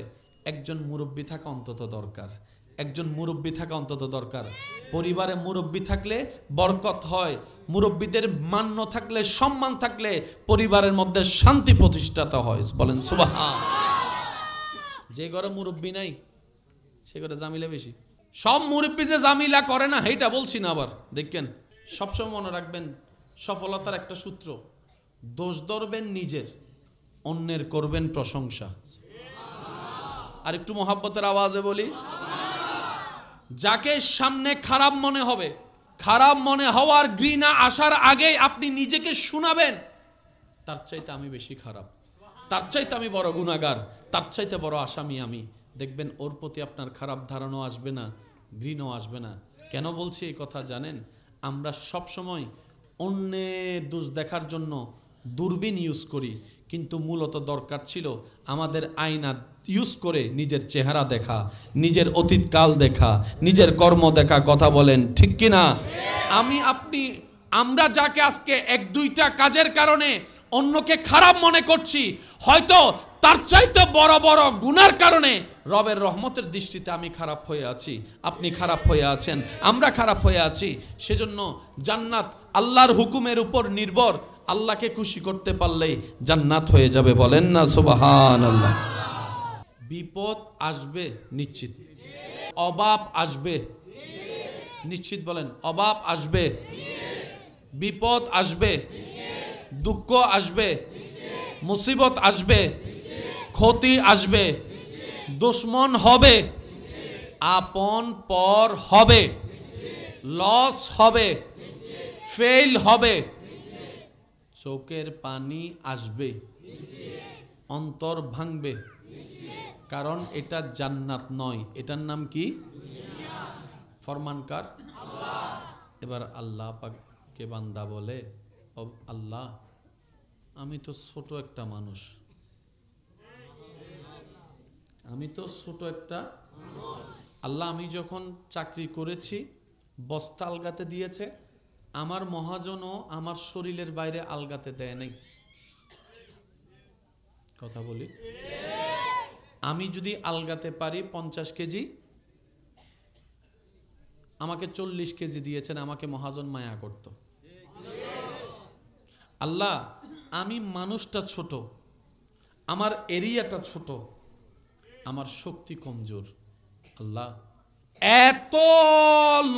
একজন মুরব্বী থাকা অন্তত দরকার, একজন মুরব্বী থাকা অন্তত দরকার। পরিবারে মুরব্বী থাকলে বরকত হয়, মুরব্বীদের মান্য থাকলে, সম্মান থাকলে পরিবারের মধ্যে শান্তি প্রতিষ্ঠিত হয়। বলেন সুবহান। যে ঘরে মুরব্বী নাই সে ঘরে জামিলা বেশি। সব মুরব্বী যে জামিলা করে না এইটা বলছি না, আবার দেখেন, সবসময় মনে রাখবেন, সফলতার একটা সূত্র, দোষ ধরবেন নিজের, অন্যের করবেন প্রশংসা। আর একটু মহাব্বতের আওয়াজে বলি, যাকে সামনে খারাপ মনে হবে, খারাপ মনে হওয়ার ঘৃণা আসার আগেই আপনি নিজেকে শোনাবেন, তার চাইতে আমি বেশি খারাপ, তার চাইতে আমি বড় গুনাহগার, তার চাইতে বড় আসামি আমি। দেখবেন ওর প্রতি আপনার খারাপ ধারণা আসবে না, ঘৃণাও আসবে না। কেন বলছি এই কথা জানেন? আমরা সব সময় অন্যের দোষ দেখার জন্য দূরবীন ইউজ করি, কিন্তু মূলত দরকার ছিল আমাদের আয়না ইউজ করে নিজের চেহারা দেখা, নিজের অতীতকাল দেখা, নিজের কর্ম দেখা। কথা বলেন ঠিক কিনা? আমরা যাকে আজকে 1-2টা কাজের কারণে অন্যকে খারাপ মনে করছি, হয়তো তার চাইতে বড় বড় গুনার কারণে রবের রহমতের দৃষ্টিতে আমি খারাপ হয়ে আছি, আপনি খারাপ হয়ে আছেন, আমরা খারাপ হয়ে আছি। সেজন্য জান্নাত আল্লাহর হুকুমের উপর নির্ভর, আল্লাহকে খুশি করতে পারলেই জান্নাত হয়ে যাবে। বলেন না সুবহানাল্লাহ। বিপদ আসবে নিশ্চিত, অভাব আসবে নিশ্চিত। বলেন অভাব আসবে, বিপদ আসবে, দুঃখ আসবে, মুসিবত আসবে, ক্ষতি আসবে, দুশ্মন হবে, আপন পর হবে, লস হবে, ফেল হবে, চোখের পানি আসবে, অন্তর ভাঙবে, কারণ এটা জান্নাত নয়, এটার নাম কি? ফরমানকার আল্লাহ। এবার আল্লাহ পাককে বান্দা বলে, ও আল্লাহ, আমি তো ছোট একটা মানুষ, আল্লাহ, আমি যখন চাকরি করেছি বস্তা আলগাতে দিয়েছে, আমার মহাজনও আমার শরীরের বাইরে আলগাতে দেয় নাই। কথা বলি, আমি যদি আলগাতে পারি 50 কেজি, আমাকে 40 কেজি দিয়েছেন, আমাকে মহাজন মায়া করত। আল্লাহ, আমি মানুষটা ছোট, আমার এরিয়াটা ছোট, আমার শক্তি কমজোর, আল্লাহ এত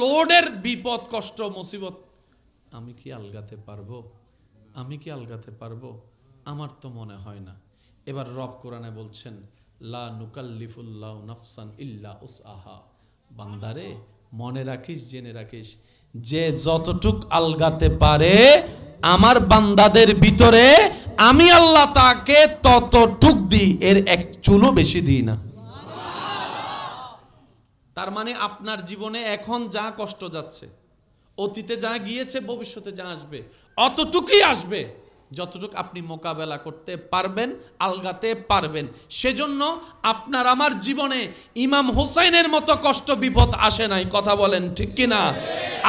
লোডের বিপদ কষ্ট মুসিবত আমি কি আলগাতে পারবো? আমার তো মনে হয় না। এবার রব কোরআনে বলছেন, লা নুকাল্লিফুল্লাহু নাফসান ইল্লা উসআহা। বান্দারে, মনে রাখিস, জেনে রাখিস, যে যতটুক আলগাতে পারে আমার বান্দাদের ভিতরে আমি আল্লাহ তাকে ততটুক দিই, এর এক চুলও বেশি দিই না। তার মানে আপনার জীবনে এখন যা কষ্ট যাচ্ছে, অতীতে যা গিয়েছে, ভবিষ্যতে যা আসবে, অতটুকুই আসবে যতটুকু আপনি মোকাবেলা করতে পারবেন, আলগাতে পারবেন। সেজন্য আপনার আমার জীবনে ইমাম হুসাইনের মতো কষ্ট বিপদ আসে নাই। কথা বলেন ঠিক কিনা?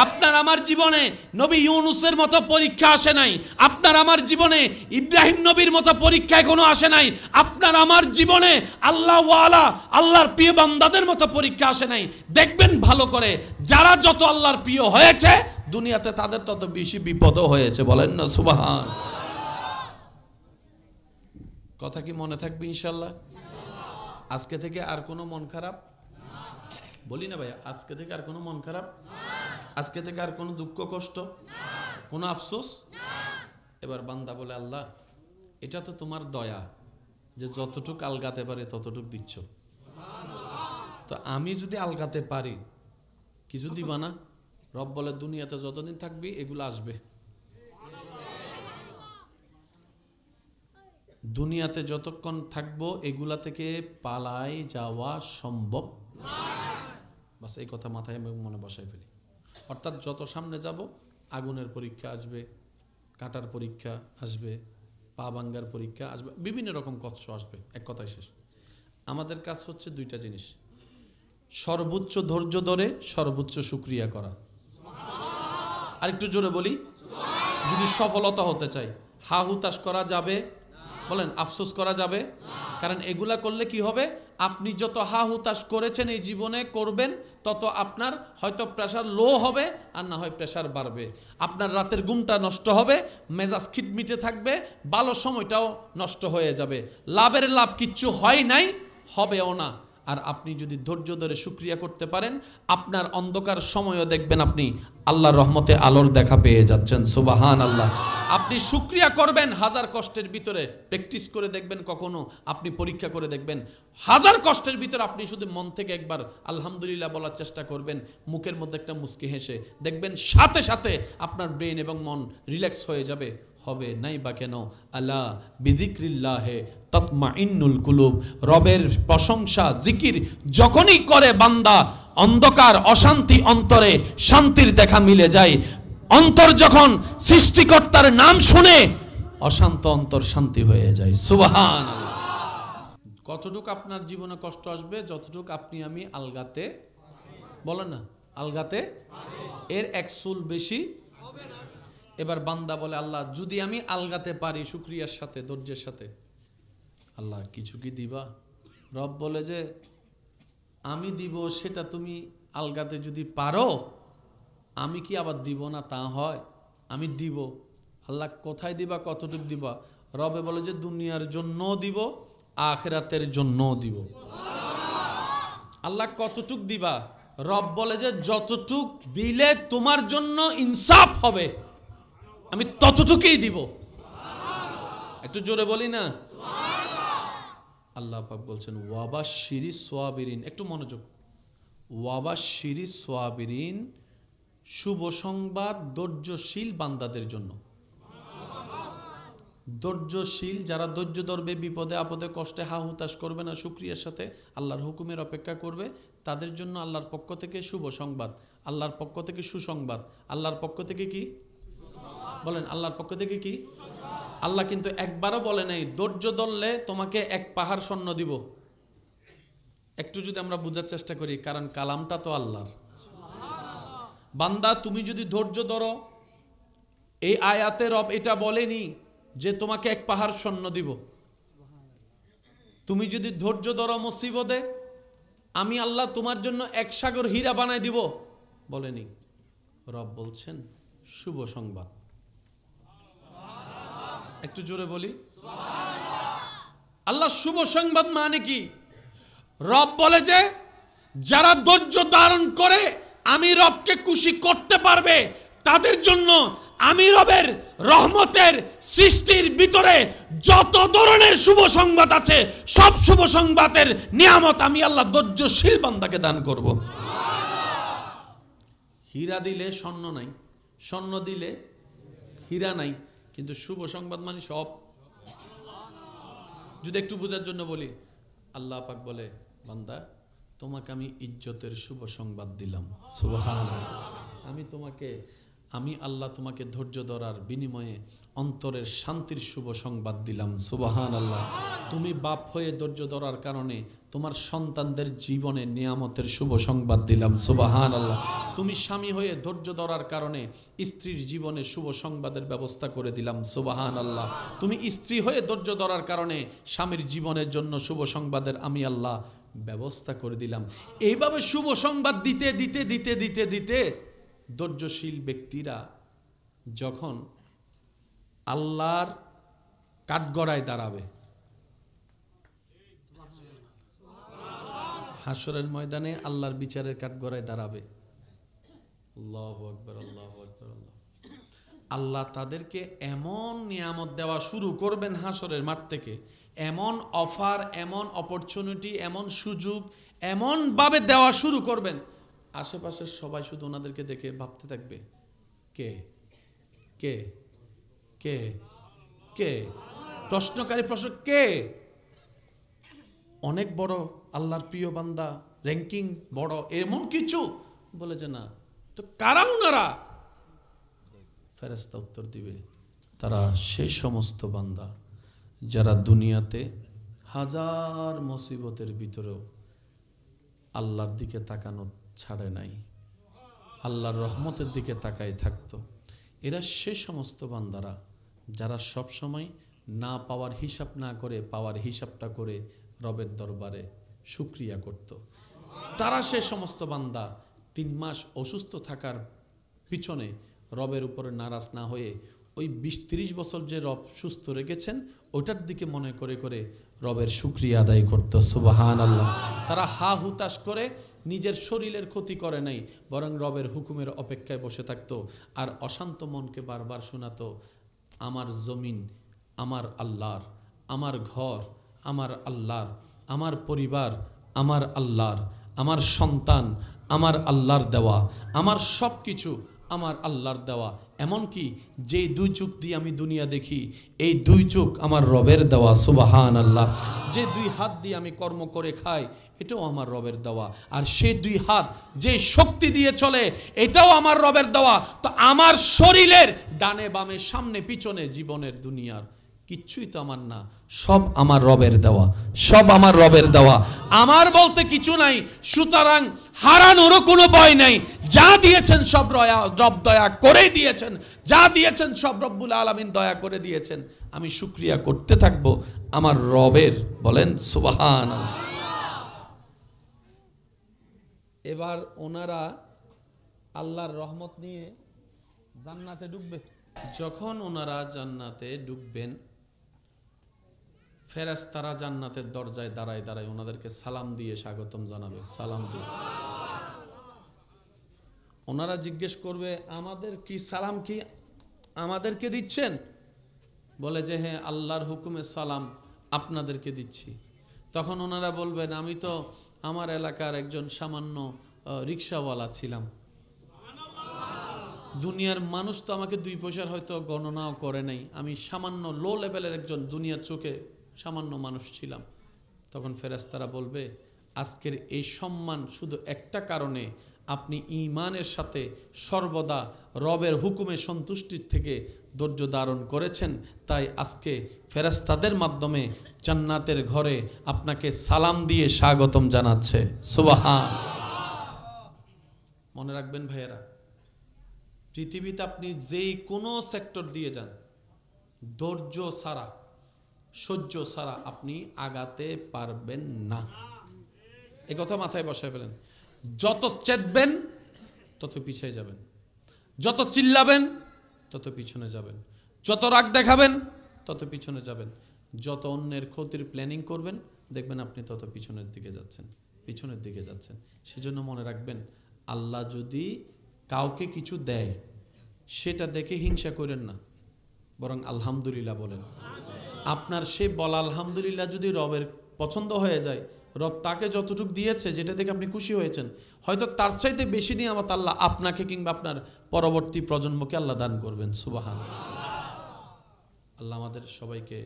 আপনার আমার জীবনে নবী ইউনুসের মতো পরীক্ষা আসে নাই। আপনার আমার জীবনে ইব্রাহিম নবীর মতো পরীক্ষা এখনো আসে নাই। আপনার আমার জীবনে আল্লাহ ওয়ালা, আল্লাহর প্রিয় বান্দাদের মতো পরীক্ষা আসে নাই। দেখবেন ভালো করে, যারা যত আল্লাহর প্রিয় হয়েছে দুনিয়াতে তাদের তত বেশি বিপদও হয়েছে। বলেন না সুবহান। কথা কি মনে থাকবে ইনশাল্লাহ? আজকে থেকে আর কোনো মন খারাপ বলি না ভাইয়া, আজকে থেকে আর কোনো মন খারাপ, আজকে থেকে আর কোনো দুঃখ কষ্ট, কোনো আফসোস। এবার বান্দা বলে, আল্লাহ, এটা তো তোমার দয়া যে যতটুক আলগাতে পারে ততটুক দিচ্ছ, তো আমি যদি আলগাতে পারি কিছু দিবা না? রব বলে, দুনিয়াতে যতদিন থাকবি এগুলো আসবে, দুনিয়াতে যতক্ষণ থাকবো এগুলা থেকে পালাই যাওয়া সম্ভব। বাস এই কথা মাথায় মনে বসাই ফেলি। অর্থাৎ যত সামনে যাব আগুনের পরীক্ষা আসবে, কাটার পরীক্ষা আসবে, পা ভাঙ্গার পরীক্ষা আসবে, বিভিন্ন রকম কষ্ট আসবে। এক কথায় শেষ। আমাদের কাজ হচ্ছে দুইটা জিনিস, সর্বোচ্চ ধৈর্য ধরে সর্বোচ্চ শুকরিয়া করা। আরেকটু জোরে বলি, যদি সফলতা হতে চাই, হা হুতাশ করা যাবে? বলেন, আফসোস করা যাবে? কারণ এগুলা করলে কি হবে, আপনি যত হা হুতাশ করেছেন এই জীবনে করবেন, তত আপনার হয়তো প্রেশার লো হবে, আর না হয় প্রেশার বাড়বে। আপনার রাতের ঘুমটা নষ্ট হবে, মেজাজ খিটমিটে থাকবে, ভালো সময়টাও নষ্ট হয়ে যাবে। লাভের লাভ কিচ্ছু হয় নাই, হবেও না। আর আপনি যদি ধৈর্য ধরে শুকরিয়া করতে পারেন, আপনার অন্ধকার সময়ও দেখবেন আপনি আল্লাহর রহমতে আলোর দেখা পেয়ে যাচ্ছেন। সুবহানাল্লাহ। আপনি শুকরিয়া করবেন হাজার কষ্টের ভিতরে, প্র্যাকটিস করে দেখবেন, কখনো আপনি পরীক্ষা করে দেখবেন, হাজার কষ্টের ভিতরে আপনি শুধু মন থেকে একবার আলহামদুলিল্লাহ বলার চেষ্টা করবেন, মুখের মধ্যে একটা মুস্কি হেসে দেখবেন সাথে সাথে আপনার ব্রেন এবং মন রিল্যাক্স হয়ে যাবে। হবে নাই বা কেন, আলা বিযিক্রিল্লাহে তাতমাইন্নুল কুলুব। রবের প্রশংসা জিকির যখনই করে বান্দা, অন্ধকার অশান্তি অন্তরে শান্তির দেখা মিলে যায়। অন্তর যখন সৃষ্টিকর্তার নাম শুনে, অশান্ত অন্তর শান্তি হয়ে যায়। সুবহানাল্লাহ। কতটুকু আপনার জীবনে কষ্ট আসবে, যতটুকু আপনি আমি আলগাতে, বলেন না, আলগাতে এর এক চুল বেশি হবে না। এবার বান্দা বলে, আল্লাহ, যদি আমি আলগাতে পারি শুকরিয়ার সাথে, ধৈর্যের সাথে, আল্লাহ কিছু কি দিবা? রব বলে যে আমি দিব, সেটা তুমি আলগাতে যদি পারো, আমি কি আবার দিব না? তা হয়, আমি দিব। আল্লাহ কোথায় দিবা, কতটুক দিবা? রবে বলে যে দুনিয়ার জন্য দিব, আখিরাতের জন্য দিব। আল্লাহ কতটুক দিবা? রব বলে যে যতটুক দিলে তোমার জন্য ইনসাফ হবে, আমি ততটুকুই দিব। একটু জোরে বলি না? আল্লাহ পাক বলছেন ওয়াবাশশিরিস সাবিরিন, একটু মনোযোগ, ওয়াবাশশিরিস সাবিরিন, শুভ সংবাদ ধৈর্যশীল বান্দাদের জন্য। ধৈর্যশীল যারা ধৈর্য ধরবে, বিপদে আপদে কষ্টে হা হুতাশ করবে না, শুকরিয়ার সাথে আল্লাহর হুকুমের অপেক্ষা করবে, তাদের জন্য আল্লাহর পক্ষ থেকে শুভ সংবাদ, আল্লাহর পক্ষ থেকে সুসংবাদ। আল্লাহর পক্ষ থেকে কি বলেন? আল্লাহর পক্ষ থেকে কি? আল্লাহ কিন্তু একবারও বলে নাই ধৈর্য ধরলে তোমাকে এক পাহাড় স্বর্ণ দিব। একটু যদি আমরা বোঝার চেষ্টা করি, কারণ কালামটা তো আল্লাহর। বান্দা তুমি যদি ধৈর্য ধরো, এই আয়াতে রব এটা বলেনি যে তোমাকে এক পাহাড় স্বর্ণ দিব। তুমি যদি ধৈর্য ধরো মুসিবতে, আমি আল্লাহ তোমার জন্য এক সাগর হীরা বানাই দিব, বলেনি। রব বলছেন শুভ সংবাদ। একটু জোরে বলি আল্লাহ শুভ সংবাদ মানে কি? রব বলে যে যারা ধৈর্য ধারণ করে আমি রবকে খুশি করতে পারবে, তাদের জন্য আমি রবের রহমতের সৃষ্টির ভিতরে যত ধরনের শুভ সংবাদ আছে, সব শুভ সংবাদের নিয়ামত আমি আল্লাহ ধৈর্যশীল বান্দাকে দান করব। হীরা দিলে স্বর্ণ নাই, স্বর্ণ দিলে হীরা নাই, কিন্তু শুভ সংবাদ মানে সব। যদি একটু বোঝার জন্য বলি, আল্লাহ পাক বলে বান্দা তোমাকে আমি ইজ্জতের শুভ সংবাদ দিলাম, সুবহানাল্লাহ। আমি আল্লাহ তোমাকে ধৈর্য ধরার বিনিময়ে অন্তরের শান্তির শুভ সংবাদ দিলাম, সুবহানাল্লাহ। তুমি বাপ হয়ে ধৈর্য ধরার কারণে তোমার সন্তানদের জীবনে নিয়ামতের শুভ সংবাদ দিলাম, সুবহানাল্লাহ। তুমি স্বামী হয়ে ধৈর্য ধরার কারণে স্ত্রীর জীবনে শুভ সংবাদের ব্যবস্থা করে দিলাম, সুবহানাল্লাহ। তুমি স্ত্রী হয়ে ধৈর্য ধরার কারণে স্বামীর জীবনের জন্য শুভ সংবাদের আমি আল্লাহ ব্যবস্থা করে দিলাম। এইভাবে শুভ সংবাদ দিতে দিতে দিতে দিতে দিতে ধৈর্যশীল ব্যক্তিরা যখন আল্লাহর কাঠগড়ায় দাঁড়াবে, হাসরের ময়দানে আল্লাহর বিচারের কাঠগড়ায় দাঁড়াবে, আল্লাহু আকবার, আল্লাহু আকবার, আল্লাহ তাদেরকে এমন নিয়ামত দেওয়া শুরু করবেন হাসরের মাঠ থেকে, এমন অফার, এমন অপরচুনিটি, এমন সুযোগ এমনভাবে দেওয়া শুরু করবেন, আশেপাশের সবাই শুধু ওনাদেরকে দেখে ভাবতে থাকবে কে কে কে কে, প্রশ্নকারী প্রশ্ন কে? অনেক বড় আল্লাহর প্রিয় বান্দা, র্যাঙ্কিং বড়, এমন কিছু বলে যে না, তো কারা ওনারা? ফেরেশতা উত্তর দিবে তারা সেই সমস্ত বান্দা যারা দুনিয়াতে হাজার মুসিবতের ভিতরেও আল্লাহর দিকে তাকানো ছাড়ে নাই, আল্লাহর রহমতের দিকে তাকাই থাকতো। এরা সে সমস্ত বান্দারা যারা সব সময় না পাওয়ার হিসাব না করে পাওয়ার হিসাবটা করে রবের দরবারে শুকরিয়া করত। তারা সে সমস্ত বান্দা 3 মাস অসুস্থ থাকার পিছনে রবের উপরে নারাজ না হয়ে ওই 20-30 বছর যে রব সুস্থ রেখেছেন ওটার দিকে মনে করে করে রবের শুকরিয়া আদায় করত, সুবহানাল্লাহ। তারা হা হুতাশ করে নিজের শরীরের ক্ষতি করে নাই, বরং রবের হুকুমের অপেক্ষায় বসে থাকতো আর অশান্ত মনকে বারবার শোনাতো আমার জমিন আমার আল্লাহর, আমার ঘর আমার আল্লাহর, আমার পরিবার আমার আল্লাহর, আমার সন্তান আমার আল্লাহর দেওয়া, আমার সব কিছু আমার আল্লাহর দেওয়া। এমনকি যেই 2 চোখ দিয়ে আমি দুনিয়া দেখি এই 2 চোখ আমার রবের দেওয়া, সুবহানাল্লাহ। যে 2 হাত দিয়ে আমি কর্ম করে খাই এটাও আমার রবের দেওয়া, আর সেই 2 হাত যে শক্তি দিয়ে চলে এটাও আমার রবের দেওয়া। তো আমার শরীরের ডানে বামে সামনে পিছনে জীবনের দুনিয়ার কিচ্ছুই তো আমার না, সব আমার রবের দেওয়া, সব আমার রবের দেওয়া। আমার বলতে কিছু নাই, সুতরাং হারানোরও কোনো ভয় নাই। যা দিয়েছেন সব রব দয়া করে দিয়েছেন, যা দিয়েছেন সব রব্বুল আলামিন দয়া করে দিয়েছেন। আমি শুকরিয়া করতে থাকবো আমার রবের, বলেন সুবহানাল্লাহ। এবার ওনারা আল্লাহর রহমত নিয়ে জান্নাতে ঢুকবে। যখন ওনারা জান্নাতে ঢুকবেন, ফেরেশতারা জান্নাতের দরজায় দাঁড়ায় দাঁড়ায় ওনাদেরকে সালাম দিয়ে স্বাগতম জানাবে, সালাম দিয়ে। ওনারা জিজ্ঞেস করবে আমাদের কি সালাম কি আমাদেরকে দিচ্ছেন? বলে যে হ্যাঁ, আল্লাহর হুকুমে সালাম আপনাদেরকে দিচ্ছি। তখন ওনারা বলবেন, আমি তো আমার এলাকার একজন সামান্য রিক্সাওয়ালা ছিলাম, দুনিয়ার মানুষ তো আমাকে 2 পয়সার হয়তো গণনাও করে নাই, আমি সামান্য লো লেভেলের একজন দুনিয়ার চোখে সামান্য মানুষ ছিলাম। তখন ফেরেশতারা বলবে, আজকের এই সম্মান শুধু একটা কারণে, আপনি ঈমানের সাথে সর্বদা রবের হুকুমে সন্তুষ্টির থেকে ধৈর্য ধারণ করেছেন, তাই আজকে ফেরেশতাদের মাধ্যমে জান্নাতের ঘরে আপনাকে সালাম দিয়ে স্বাগতম জানাচ্ছে। সুবহান। মনে রাখবেন ভাইয়েরা, পৃথিবীতে আপনি যেই কোনো সেক্টর দিয়ে যান, ধৈর্য ছাড়া, সহ্য ছাড়া আপনি আগাতে পারবেন না। এই কথা মাথায় বসায় ফেলেন। যত চেতবেন তত পিছিয়ে যাবেন, যত চিল্লাবেন তত পিছনে যাবেন, যত রাগ দেখাবেন তত পিছনে যাবেন, যত অন্যের ক্ষতির প্ল্যানিং করবেন দেখবেন আপনি তত পিছনের দিকে যাচ্ছেন। সেজন্য মনে রাখবেন, আল্লাহ যদি কাউকে কিছু দেয় সেটা দেখে হিংসা করেন না, বরং আলহামদুলিল্লাহ বলেন। আপনার সে বলা আলহামদুলিল্লাহ যদি রবের পছন্দ হয়ে যায়, রব তাকে যতটুকু দিয়েছে যেটা দেখে আপনি খুশি হয়েছেন, হয়তো তার চাইতে বেশি নিয়ামত আল্লাহ আপনাকে কিংবা আপনার পরবর্তী প্রজন্মকে আল্লাহ দান করবেন। সুবহানাল্লাহ। আল্লাহ আমাদের সবাইকে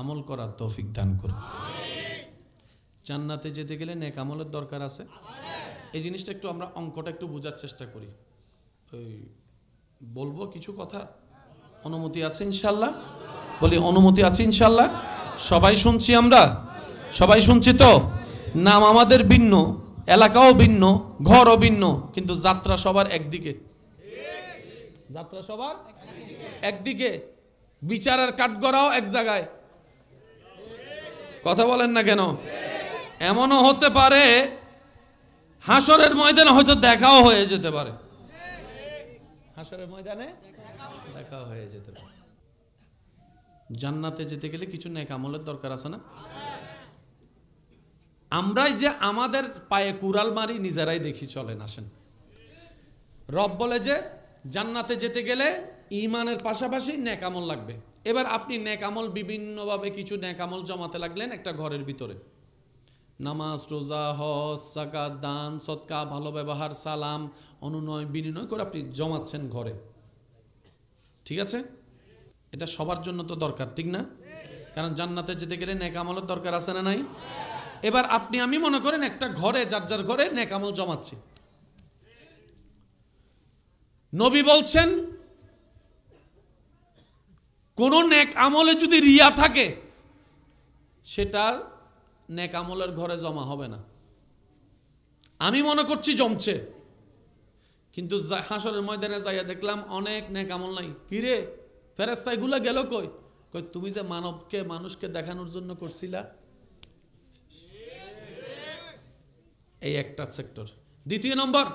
আমল করার তৌফিক দান করুন। জান্নাতে যেতে গেলে নেক আমলের দরকার আছে। এই জিনিসটা একটু আমরা অঙ্কটা একটু বোঝার চেষ্টা করি। ওই বলবো কিছু কথা, অনুমতি আছে ইনশাল্লাহ? বলি অনুমতি আছে ইনশাল্লাহ? সবাই শুনছি, আমরা সবাই শুনছি তো? নাম আমাদের ভিন্ন, এলাকাও ভিন্ন, ঘরও ভিন্ন, কিন্তু যাত্রা সবার একদিকে, বিচারের কাঠগড়াও এক জায়গায়। কথা বলেন না কেন? এমনও হতে পারে হাসরের ময়দানে হয়তো দেখাও হয়ে যেতে পারে, দেখাও হয়ে যেতে পারে। জান্নাতে যেতে গেলে কিছু নেক আমলের দরকার আছে না? আমরাই যে আমাদের পায়ে কুড়াল মারি, নিজেরাই দেখি। চলেন আসেন, রব বলে যে জান্নাতে যেতে গেলে ঈমানের পাশাপাশি নেক আমল লাগবে। এবার আপনি নেক আমল বিভিন্নভাবে কিছু নেক আমল জমাতে লাগলেন একটা ঘরের ভিতরে। নামাজ, রোজা, হজ, যাকাত, দান, সদকা, ভালো ব্যবহার, সালাম, অনুনয় বিনিময় করে আপনি জমাচ্ছেন ঘরে। ঠিক আছে, এটা সবার জন্য তো দরকার, ঠিক না? কারণ জান্নাতে যেতে গেলে নেক আমলের দরকার আছে না নাই? এবার আপনি আমি মনে করেন একটা ঘরে, যার যার ঘরে নেক আমল জমাচ্ছি। নবী বলছেন, কোন নেক আমলে যদি রিয়া থাকে সেটা নেক আমলের ঘরে জমা হবে না। আমি মনে করছি জমছে, কিন্তু হাসরের ময়দানে যাইয়া দেখলাম অনেক নেক আমল নাই। কিরে ফেরেশতা এগুলা গেল কই? কই তুমি যে মানুষকে দেখানোর জন্য করছিলা। এই একটা সেক্টর। দ্বিতীয় নম্বর,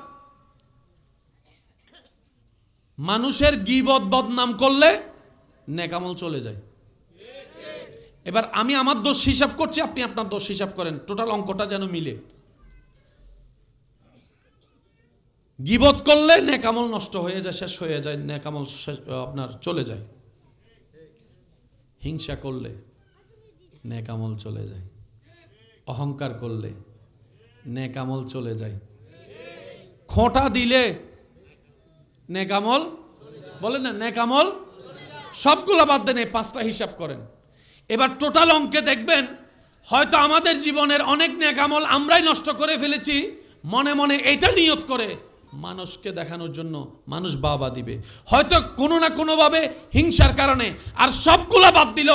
মানুষের গীবত বদনাম করলে নেক আমল চলে যায়। এবার আমি আমার দোষ হিসাব করছি, আপনি আপনার দোষ হিসাব করেন, টোটাল অঙ্কটা যেন মিলে। গীবত করলে নেক আমল নষ্ট হয়ে যায়, শেষ হয়ে যায়, নেক আমল আপনার চলে যায়। হিংসা করলে নেক আমল চলে যায়। অহংকার করলে নেক আমল চলে যায়। খোঁটা দিলে নেক আমল, বলেন না নেক আমল, সবগুলো বাদ দেন, 5টা হিসাব করেন। এবার টোটাল অঙ্কে দেখবেন হয়তো আমাদের জীবনের অনেক নেক আমল আমরাই নষ্ট করে ফেলেছি, মনে মনে এটা নিয়ত করে মানুষকে দেখানোর জন্য, মানুষ বাবা দিবে, হয়তো কোনো না কোনোভাবে হিংসার কারণে। আর সবগুলা বাদ দিল,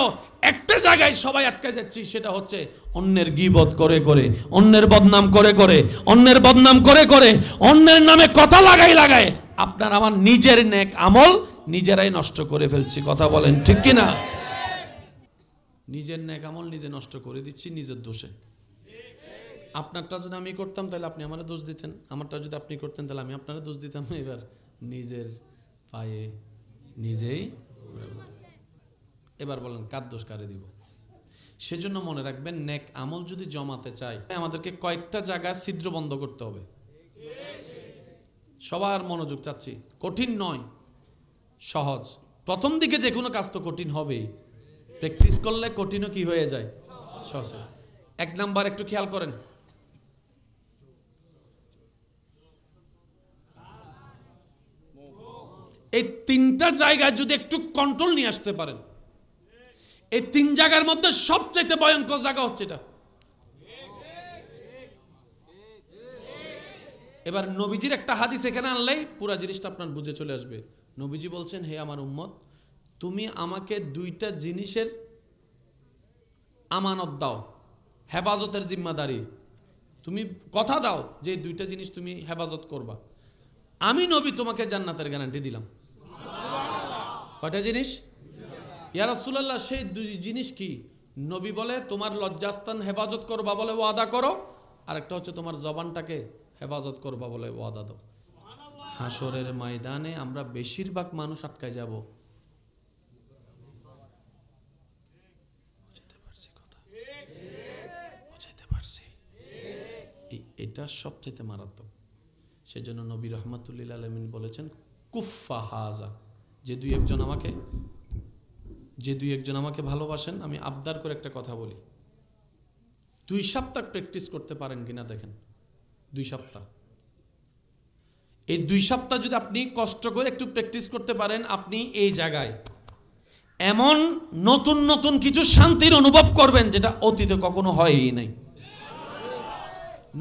একটা জায়গায় সবাই আটকে যাচ্ছি, সেটা হচ্ছে অন্যের গীবত করে করে, অন্যের বদনাম করে করে, অন্যের বদনাম করে করে, অন্যের নামে কথা লাগায় আপনার আমার নিজের নেক আমল নিজেরাই নষ্ট করে ফেলছি। কথা বলেন ঠিক কিনা? নিজের নেক আমল নিজে নষ্ট করে দিচ্ছি নিজের দোষে। আপনারটা যদি আমি করতাম তাহলে আপনি আমারে দোষ দিতেন, আমারটা যদি আপনি করতেন তাহলে আমি আপনারে দোষ দিতাম। এবার নিজের পায়ে নিজেই। এবার বলেন কার দোষ কারে দিব? সেজন্য মনে রাখবেন, নেক আমল যদি জমাতে চাই আমাদেরকে কয়েকটা জায়গায় ছিদ্র বন্ধ করতে হবে। সবার মনোযোগ চাচ্ছি, কঠিন নয়, সহজ। প্রথম দিকে যে কোনো কাজ তো কঠিন হবেই, প্র্যাকটিস করলে কঠিনও কি হয়ে যায়, সহজ। এক নাম্বার একটু খেয়াল করেন, এই তিনটা জায়গায় যদি একটু কন্ট্রোল নিয়ে আসতে পারেন, এই তিন জায়গার মধ্যে সবচাইতে ভয়ঙ্কর জায়গা হচ্ছে এটা। এবার নবীজির একটা হাদিস এখানে আনলেই পুরা জিনিসটা আপনার বুঝে চলে আসবে। নবীজি বলছেন, হে আমার উম্মত, তুমি আমাকে দুইটা জিনিসের আমানত দাও, হেফাজতের জিম্মাদারি, তুমি কথা দাও যে এই দুইটা জিনিস তুমি হেফাজত করবা, আমি নবী তোমাকে জান্নাতের গ্যারান্টি দিলাম। কয়টা জিনিস? ইয়া রাসূলুল্লাহ, সেই দুই জিনিস কি? নবী বলে, তোমার লজ্জাস্থান হেফাজত করবা বলে ওয়াদা করো, আর একটা হচ্ছে তোমার জবানটাকে হেফাজত করবা বলে ওয়াদা দাও। হাসরের ময়দানে আমরা বেশিরভাগ মানুষ আটকায় যাব। বুঝাইতে পারছি কথা? বুঝাইতে পারছি? এটা সবচেয়ে মারাত্মক। সেজন্য নবী রহমাতুল্লিল আলামিন বলেছেন, কুফফা হাজা, যে দুই একজন আমাকে ভালোবাসেন, আমি আবদার করে একটা কথা বলি, 2 সপ্তাহ প্র্যাকটিস করতে পারেন কিনা দেখেন। 2 সপ্তাহ, এই 2 সপ্তাহ যদি আপনি কষ্ট করে একটু প্র্যাকটিস করতে পারেন, আপনি এই জায়গায় এমন নতুন নতুন কিছু শান্তির অনুভব করবেন যেটা অতীতে কখনো হয়ই নাই।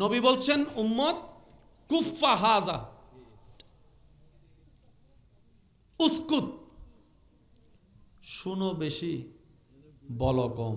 নবী বলছেন, উম্মত কুফফা হাজা, উসকুত, শুনো বেশি বলো কম।